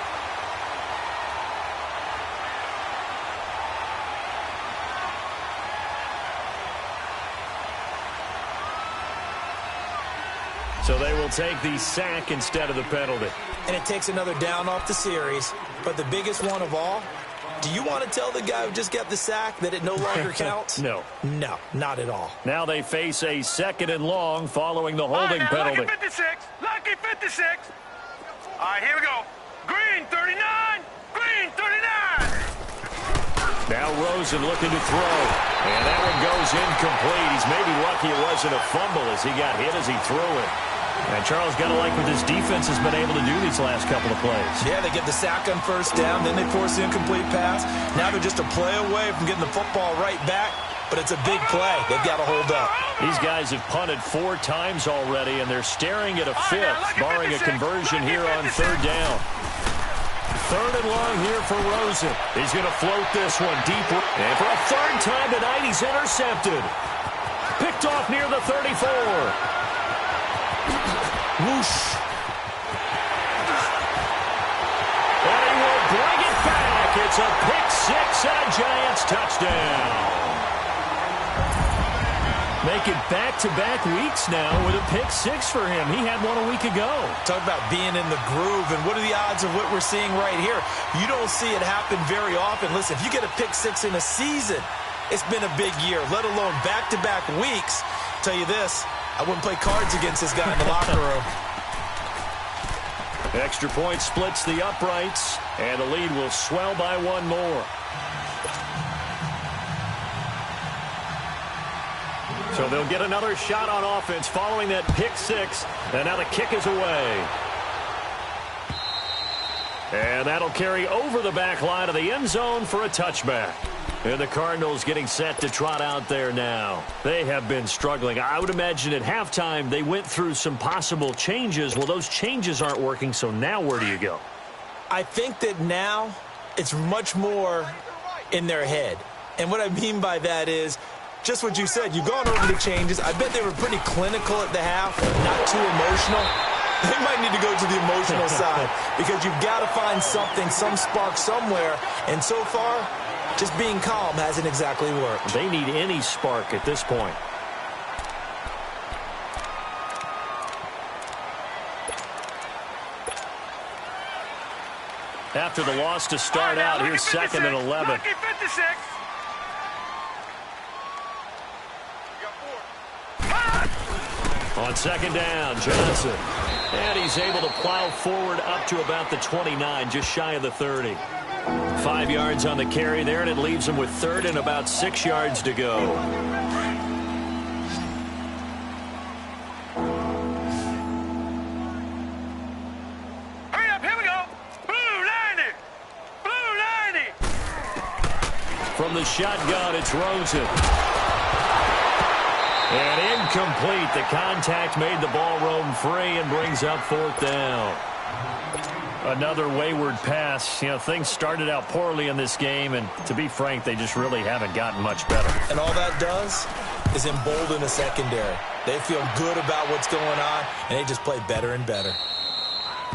So they will take the sack instead of the penalty. And it takes another down off the series. But the biggest one of all, do you want to tell the guy who just got the sack that it no longer counts? No. No, not at all. Now they face a 2nd and long following the holding penalty. Lucky 56. Lucky 56. All right, here we go. Green 39. Green 39. Now Rosen looking to throw. And that one goes incomplete. He's maybe lucky it wasn't a fumble as he got hit as he threw it. And Charles got to like what this defense has been able to do these last couple of plays. Yeah, they get the sack on first down, then they force the incomplete pass. Now they're just a play away from getting the football right back, but it's a big play. They've got to hold up. These guys have punted 4 times already, and they're staring at a 5th, barring a conversion here on 3rd down. 3rd and long here for Rosen. He's going to float this one deep. And for a 3rd time tonight, he's intercepted. Picked off near the 34. Whoosh. And he will bring it back. It's It's a pick six and a Giants touchdown. Make it back-to-back weeks now with a pick six for him. He had one a week ago. Talk about being in the groove, and what are the odds of what we're seeing right here? You don't see it happen very often. Listen, if you get a pick six in a season, it's been a big year, let alone back-to-back weeks. I'll tell you this, I wouldn't play cards against this guy in the locker room. Extra point splits the uprights, and the lead will swell by one more. So they'll get another shot on offense following that pick six, and now the kick is away. And that'll carry over the back line of the end zone for a touchback. And the Cardinals getting set to trot out there now. They have been struggling. I would imagine at halftime they went through some possible changes. Well, those changes aren't working, so now where do you go? I think that now it's much more in their head. And what I mean by that is just what you said. You've gone over the changes. I bet they were pretty clinical at the half, not too emotional. They might need to go to the emotional side because you've got to find something, some spark somewhere. And so far, just being calm hasn't exactly worked. They need any spark at this point. After the loss to start out, here's 2nd and 11. Lucky 56. On 2nd down, Johnson. And he's able to plow forward up to about the 29, just shy of the 30. 5 yards on the carry there, and it leaves him with 3rd and about 6 yards to go. Hurry up, here we go. Blue 90. Blue 90. From the shotgun, it's Rosen. And incomplete. The contact made the ball roam free and brings up 4th down. Another wayward pass. You know, things started out poorly in this game, and to be frank, they just really haven't gotten much better. And all that does is embolden the secondary. They feel good about what's going on, and they just play better and better.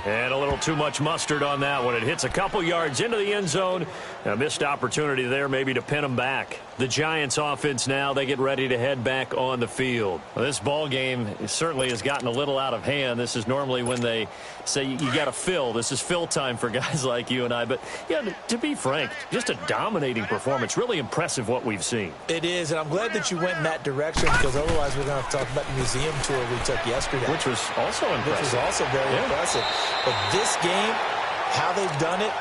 And a little too much mustard on that one. It hits a couple yards into the end zone. A missed opportunity there maybe to pin them back. The Giants offense now, they get ready to head back on the field. Well, this ball game certainly has gotten a little out of hand. This is normally when they say you got to fill. This is fill time for guys like you and I. But, yeah, to be frank, just a dominating performance. Really impressive what we've seen. It is, and I'm glad that you went in that direction because otherwise we're going to have to talk about the museum tour we took yesterday. Which was also impressive. Which was also very impressive. But this game, how they've done it,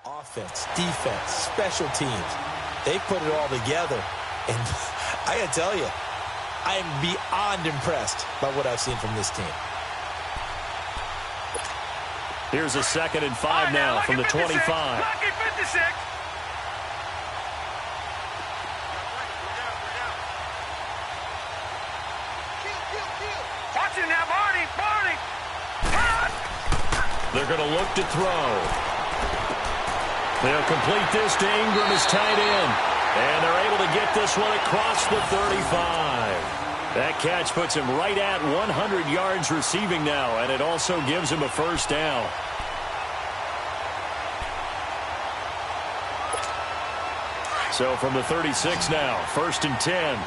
offense, defense, special teams. They put it all together. And I got to tell you, I am beyond impressed by what I've seen from this team. Here's a 2nd and 5 now from the 25. Lucky 56. Watch him now, Barney. Barney. They're going to look to throw. They'll complete this to Ingram as tight end. And they're able to get this one across the 35. That catch puts him right at 100 yards receiving now, and it also gives him a 1st down. So from the 36 now, 1st and 10.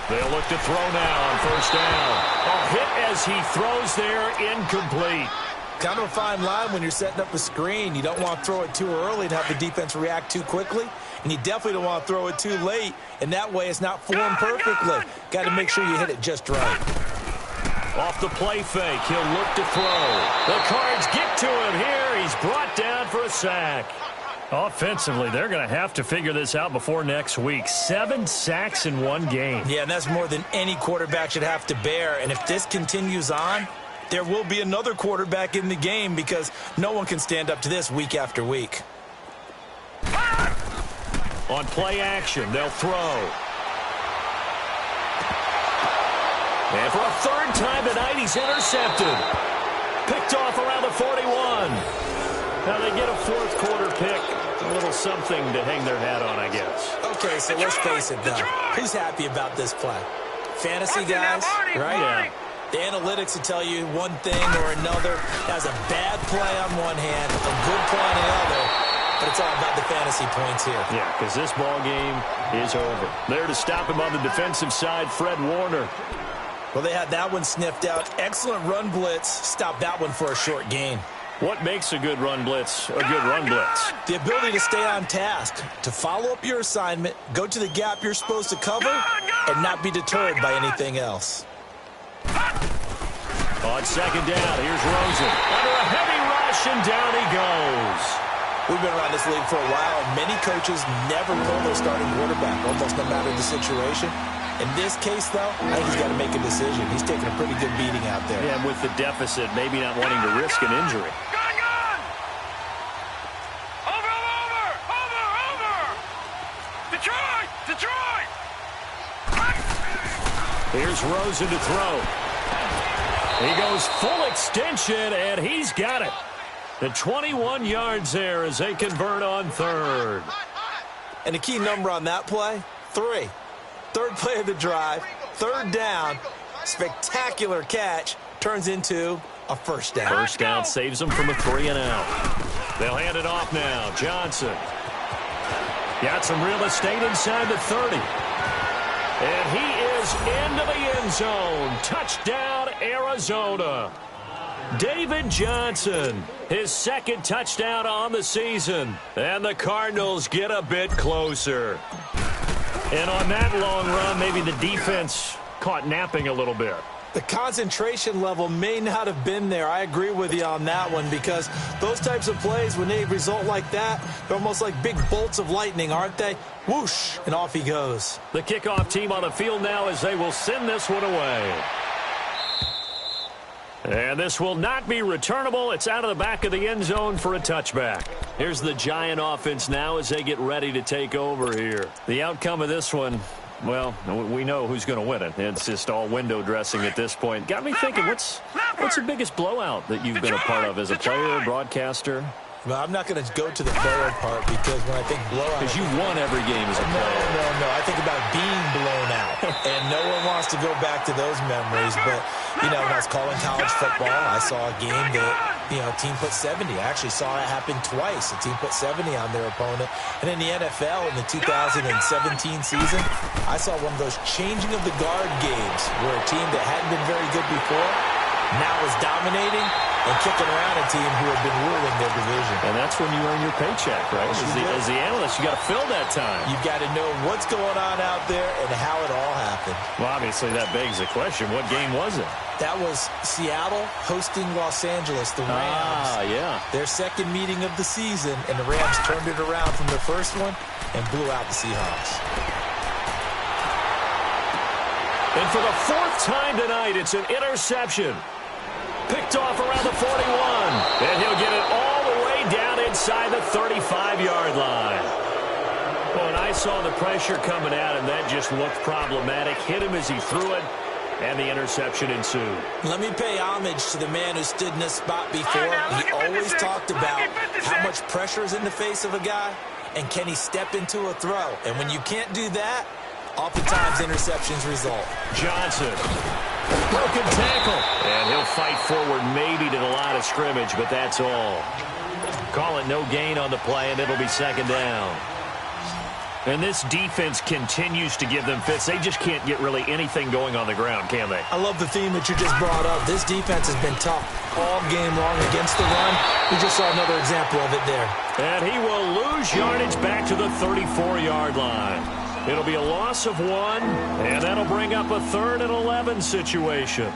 They'll look to throw now on 1st down. A hit as he throws there, incomplete. Kind of a fine line when you're setting up a screen. You don't want to throw it too early and have the defense react too quickly. And you definitely don't want to throw it too late. And that way it's not formed perfectly. Got to make sure you hit it just right. Off the play fake, he'll look to throw. The Cards get to him here. He's brought down for a sack. Offensively, they're going to have to figure this out before next week. 7 sacks in one game. Yeah, and that's more than any quarterback should have to bear. And if this continues on, there will be another quarterback in the game because no one can stand up to this week after week. On play action, they'll throw. And for a third time tonight, he's intercepted. Picked off around the 41. Now they get a fourth quarter pick. A little something to hang their hat on, I guess. Okay, so let's face it, though. Who's happy about this play? Fantasy guys, right? Yeah. The analytics will tell you one thing or another. Has a bad play on one hand, a good play on the other, but it's all about the fantasy points here. Yeah, because this ball game is over. There to stop him on the defensive side, Fred Warner. Well, they had that one sniffed out. Excellent run blitz. Stopped that one for a short gain. What makes a good run blitz a good run blitz? The ability to stay on task, to follow up your assignment, go to the gap you're supposed to cover, and not be deterred by anything else. On second down, here's Rosen. Under a heavy rush, and down he goes. We've been around this league for a while, and many coaches never pull their starting quarterback, almost no matter the situation. In this case, though, I think he's got to make a decision. He's taking a pretty good beating out there. Yeah, with the deficit, maybe not wanting to risk an injury. Gun! Over! Detroit! Here's Rosen to throw. He goes full extension, and he's got it. The 21 yards there as they convert on third. And the key number on that play, 3. Third play of the drive, third down, spectacular catch, turns into a first down. First down saves them from a 3-and-out. They'll hand it off now. Johnson. Got some real estate inside the 30. And he is into the end zone. Touchdown, Arizona. David Johnson, his second touchdown on the season. And the Cardinals get a bit closer. And on that long run, maybe the defense caught napping a little bit. The concentration level may not have been there. I agree with you on that one because those types of plays, when they result like that, they're almost like big bolts of lightning, aren't they? Whoosh, and off he goes. The kickoff team on the field now as they will send this one away. And this will not be returnable. It's out of the back of the end zone for a touchback. Here's the Giant offense now as they get ready to take over here. The outcome of this one, well, we know who's going to win it. It's just all window dressing at this point. Got me thinking, what's the biggest blowout that you've been a part of as a player, broadcaster? Well, I'm not going to go to the player part because when I think blowout... Because you won every game as a player. No. I think about being blown out. And no one wants to go back to those memories. But, you know, when I was calling college football, I saw a game that, you know, a team put 70. I actually saw it happen twice. A team put 70 on their opponent. And in the NFL in the 2017 season, I saw one of those changing of the guard games where a team that hadn't been very good before now is dominating and kicking around a team who had been ruling their division. And that's when you earn your paycheck, right? As the analyst, you got to fill that time. You've got to know what's going on out there and how it all happened. Well, obviously, that begs the question, what game was it? That was Seattle hosting Los Angeles, the Rams. Ah, yeah. Their second meeting of the season, and the Rams turned it around from the first one and blew out the Seahawks. And for the fourth time tonight, it's an interception. Picked off around the 41. And he'll get it all the way down inside the 35-yard line. Well, and I saw the pressure coming out, and that just looked problematic. Hit him as he threw it, and the interception ensued. Let me pay homage to the man who stood in this spot before. He always talked about how much pressure is in the face of a guy, and can he step into a throw. And when you can't do that, oftentimes interceptions result. Johnson. Broken tackle. And he'll fight forward maybe to the line of scrimmage, but that's all. Call it no gain on the play, and it'll be second down. And this defense continues to give them fits. They just can't get really anything going on the ground, can they? I love the theme that you just brought up. This defense has been tough all game long against the run. We just saw another example of it there. And he will lose yardage back to the 34-yard line. It'll be a loss of 1, and that'll bring up a 3rd and 11 situation.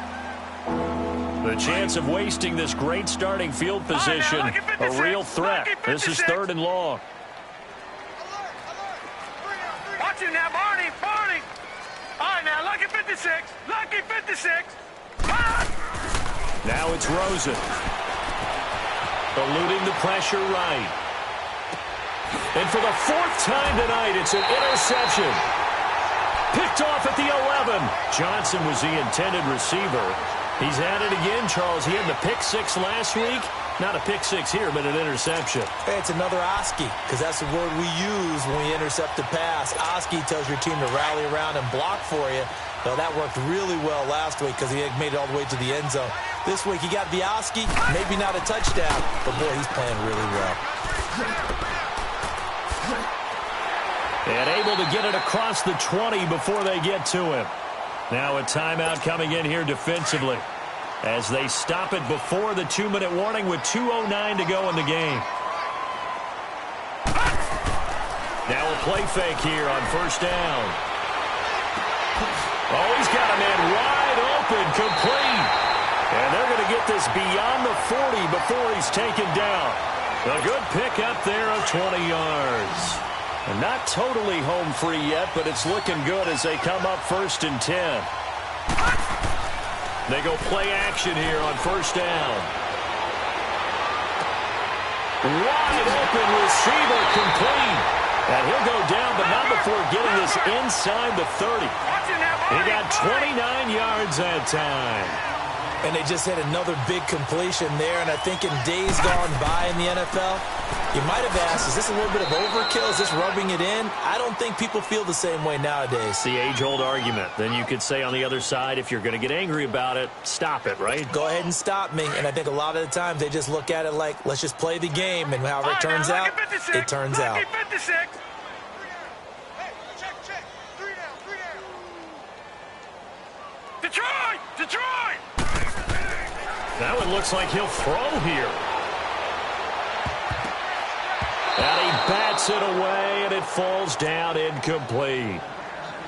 The chance of wasting this great starting field position, a real threat. This is 3rd and long. Watch him now, Barney. All right, now, lucky 56. Now it's Rosen. Eluding the pressure right. And for the fourth time tonight, it's an interception. Picked off at the 11. Johnson was the intended receiver. He's at it again, Charles. He had the pick six last week. Not a pick six here, but an interception. Hey, it's another Oski, because that's the word we use when we intercept a pass. Oski tells your team to rally around and block for you. Now, that worked really well last week because he had made it all the way to the end zone. This week, he got the Oski, maybe not a touchdown, but, boy, he's playing really well. And able to get it across the 20 before they get to him. Now a timeout coming in here defensively as they stop it before the 2-minute warning with 2:09 to go in the game. Now a play fake here on first down. Oh, he's got a man wide open, complete. And they're going to get this beyond the 40 before he's taken down. A good pick up there of 20 yards. And not totally home free yet, but it's looking good as they come up 1st and 10. They go play action here on first down. Wide open receiver, complete. And he'll go down, but not before getting this inside the 30. He got 29 yards that time. And they just had another big completion there. And I think in days gone by in the NFL, you might have asked, is this a little bit of overkill? Is this rubbing it in? I don't think people feel the same way nowadays. The age-old argument. Then you could say on the other side, if you're going to get angry about it, stop it, right? Go ahead and stop me. And I think a lot of the times they just look at it like, let's just play the game. And however it turns out, it turns out. Detroit! Detroit! That one looks like he'll throw here. And he bats it away, and it falls down incomplete.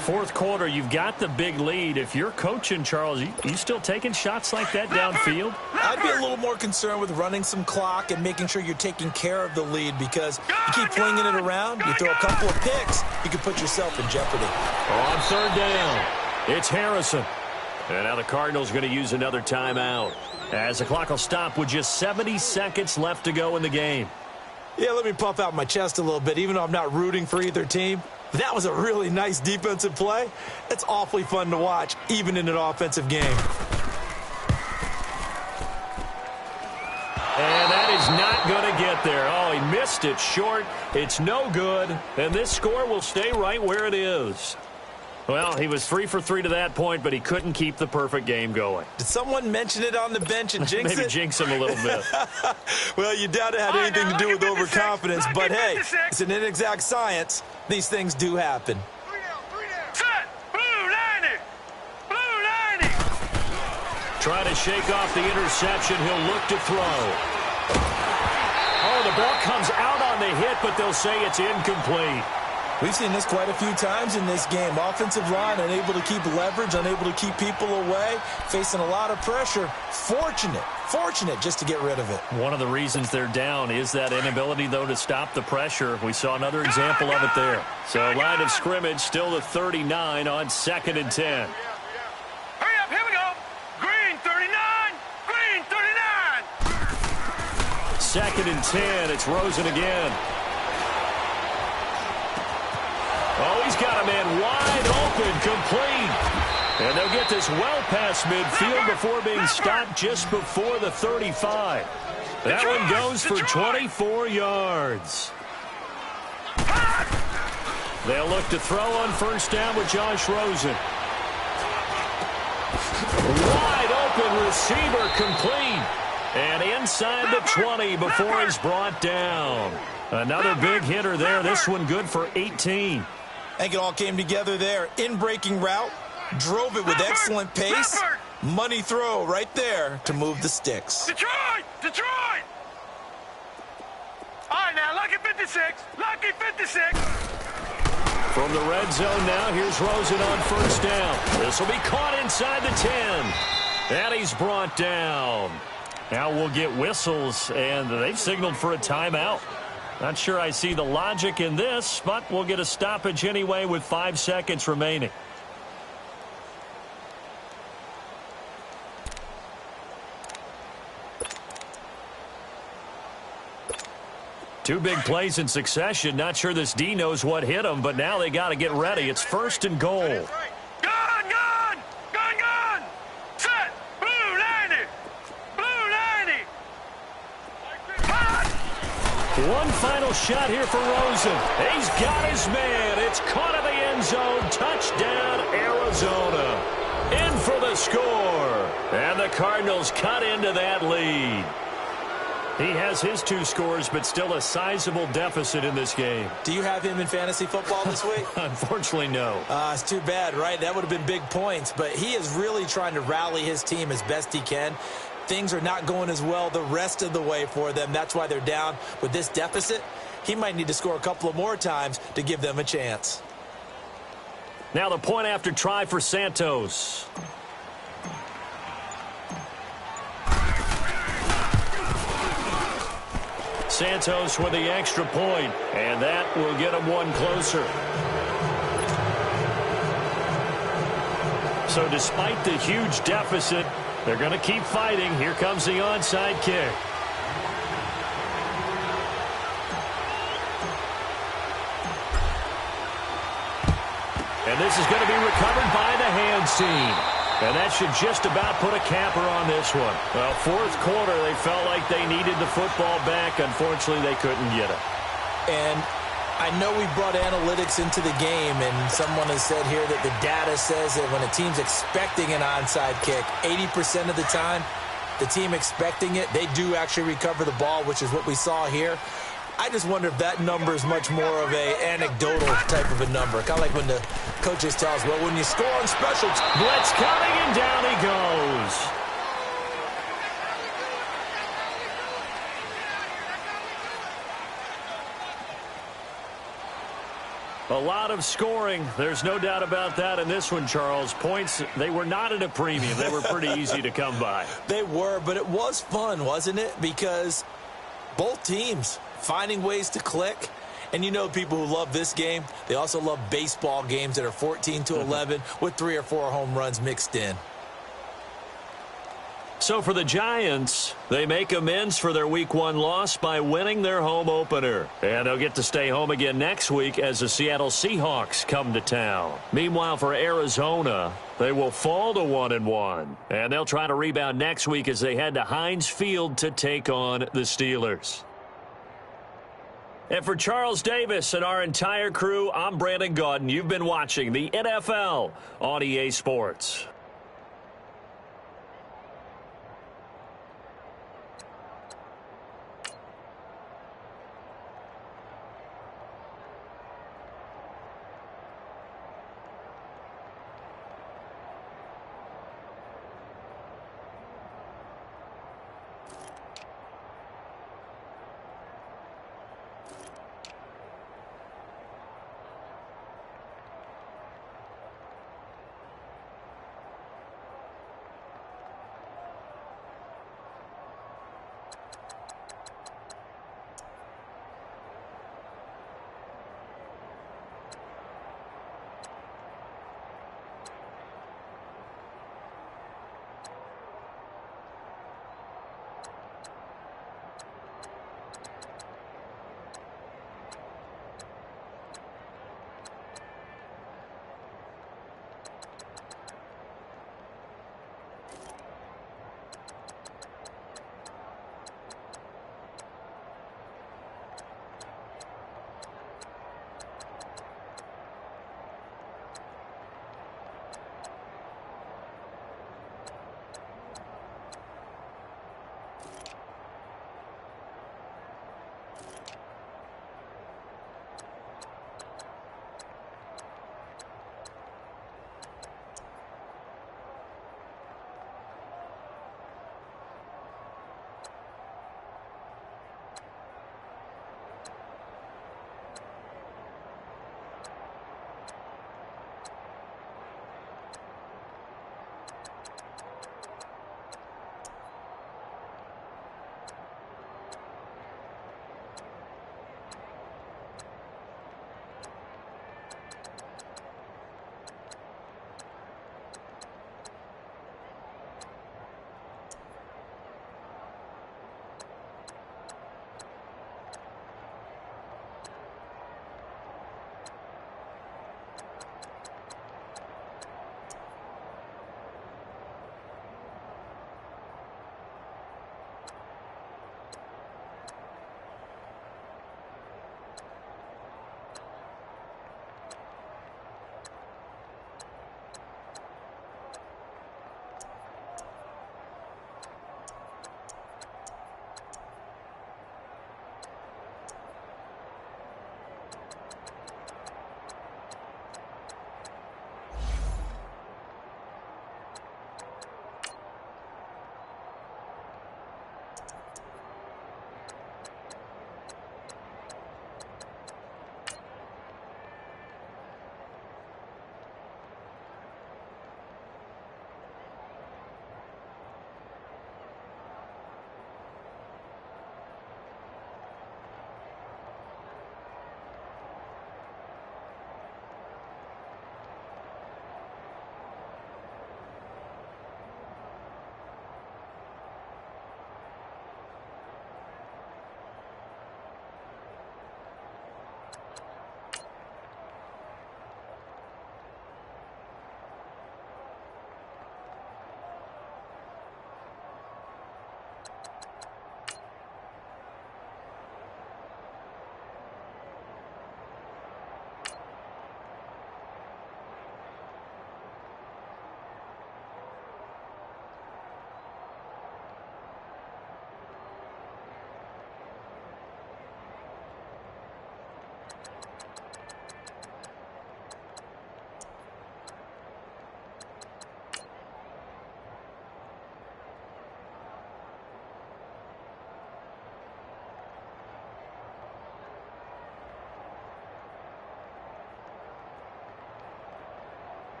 Fourth quarter, you've got the big lead. If you're coaching, Charles, you still taking shots like that downfield? I'd be a little more concerned with running some clock and making sure you're taking care of the lead, because you keep flinging it around, you throw a couple of picks, you can put yourself in jeopardy. On third down, it's Harrison. And now the Cardinals going to use another timeout as the clock will stop with just 70 seconds left to go in the game. Yeah, let me puff out my chest a little bit, even though I'm not rooting for either team. That was a really nice defensive play. It's awfully fun to watch, even in an offensive game. And that is not going to get there. Oh, he missed it short. It's no good. And this score will stay right where it is. Well, he was 3 for 3 to that point, but he couldn't keep the perfect game going. Did someone mention it on the bench and jinx Maybe it? jinx him a little bit. Well, you doubt it had anything to do with overconfidence, but hey, it's an inexact science. These things do happen. Set! Blue 90! Blue 90! Try to shake off the interception. He'll look to throw. Oh, the ball comes out on the hit, but they'll say it's incomplete. We've seen this quite a few times in this game. Offensive line unable to keep leverage, unable to keep people away, facing a lot of pressure. Fortunate just to get rid of it. One of the reasons they're down is that inability, though, to stop the pressure. We saw another example of it there. So line of scrimmage still the 39 on 2nd and 10. Hurry up, here we go. Green 39, green 39. 2nd and 10, it's Rosen again. Oh, he's got a man wide open, complete. And they'll get this well past midfield before being stopped just before the 35. That one goes for 24 yards. They'll look to throw on first down with Josh Rosen. Wide open receiver, complete. And inside the 20 before he's brought down. Another big hitter there. This one good for 18. I think it all came together there. In-breaking route, drove it with excellent pace. Money throw right there to move the sticks. Detroit! Detroit! All right, now, lucky 56. Lucky 56. From the red zone now, here's Rosen on first down. This will be caught inside the 10. And he's brought down. Now we'll get whistles, and they've signaled for a timeout. Not sure I see the logic in this, but we'll get a stoppage anyway with 5 seconds remaining. Two big plays in succession. Not sure this D knows what hit him, but now they got to get ready. It's 1st and goal. Gun, gun! Gun, gun! Set! Blue 90! Blue 90! Hot! One final shot here for Rosen. He's got his man. It's caught in the end zone. Touchdown, Arizona. In for the score. And the Cardinals cut into that lead. He has his 2 scores, but still a sizable deficit in this game. Do you have him in fantasy football this week? Unfortunately, no. It's too bad, right? That would have been big points, but he is really trying to rally his team as best he can. Things are not going as well the rest of the way for them. That's why they're down with this deficit. He might need to score a couple of more times to give them a chance. Now the point after try for Santos. Santos with the extra point, and that will get him one closer. So despite the huge deficit, they're going to keep fighting. Here comes the onside kick. And this is going to be recovered by the hands team. And that should just about put a capper on this one. Well, 4th quarter, they felt like they needed the football back. Unfortunately, they couldn't get it. And I know we brought analytics into the game, and someone has said here that the data says that when a team's expecting an onside kick, 80% of the time, the team expecting it, they do actually recover the ball, which is what we saw here. I just wonder if that number is much more of a anecdotal type of a number. Kind of like when the coaches tell us, well, when you score on special... Blitz coming, and down he goes. A lot of scoring. There's no doubt about that in this one, Charles. Points, they were not at a premium. They were pretty easy to come by. They were, but it was fun, wasn't it? Because both teams finding ways to click. And you know people who love this game, they also love baseball games that are 14-11 with 3 or 4 home runs mixed in. So for the Giants, they make amends for their Week 1 loss by winning their home opener. And they'll get to stay home again next week as the Seattle Seahawks come to town. Meanwhile, for Arizona, they will fall to 1-1. And they'll try to rebound next week as they head to Heinz Field to take on the Steelers. And for Charles Davis and our entire crew, I'm Brandon Gaudin. You've been watching the NFL on EA Sports.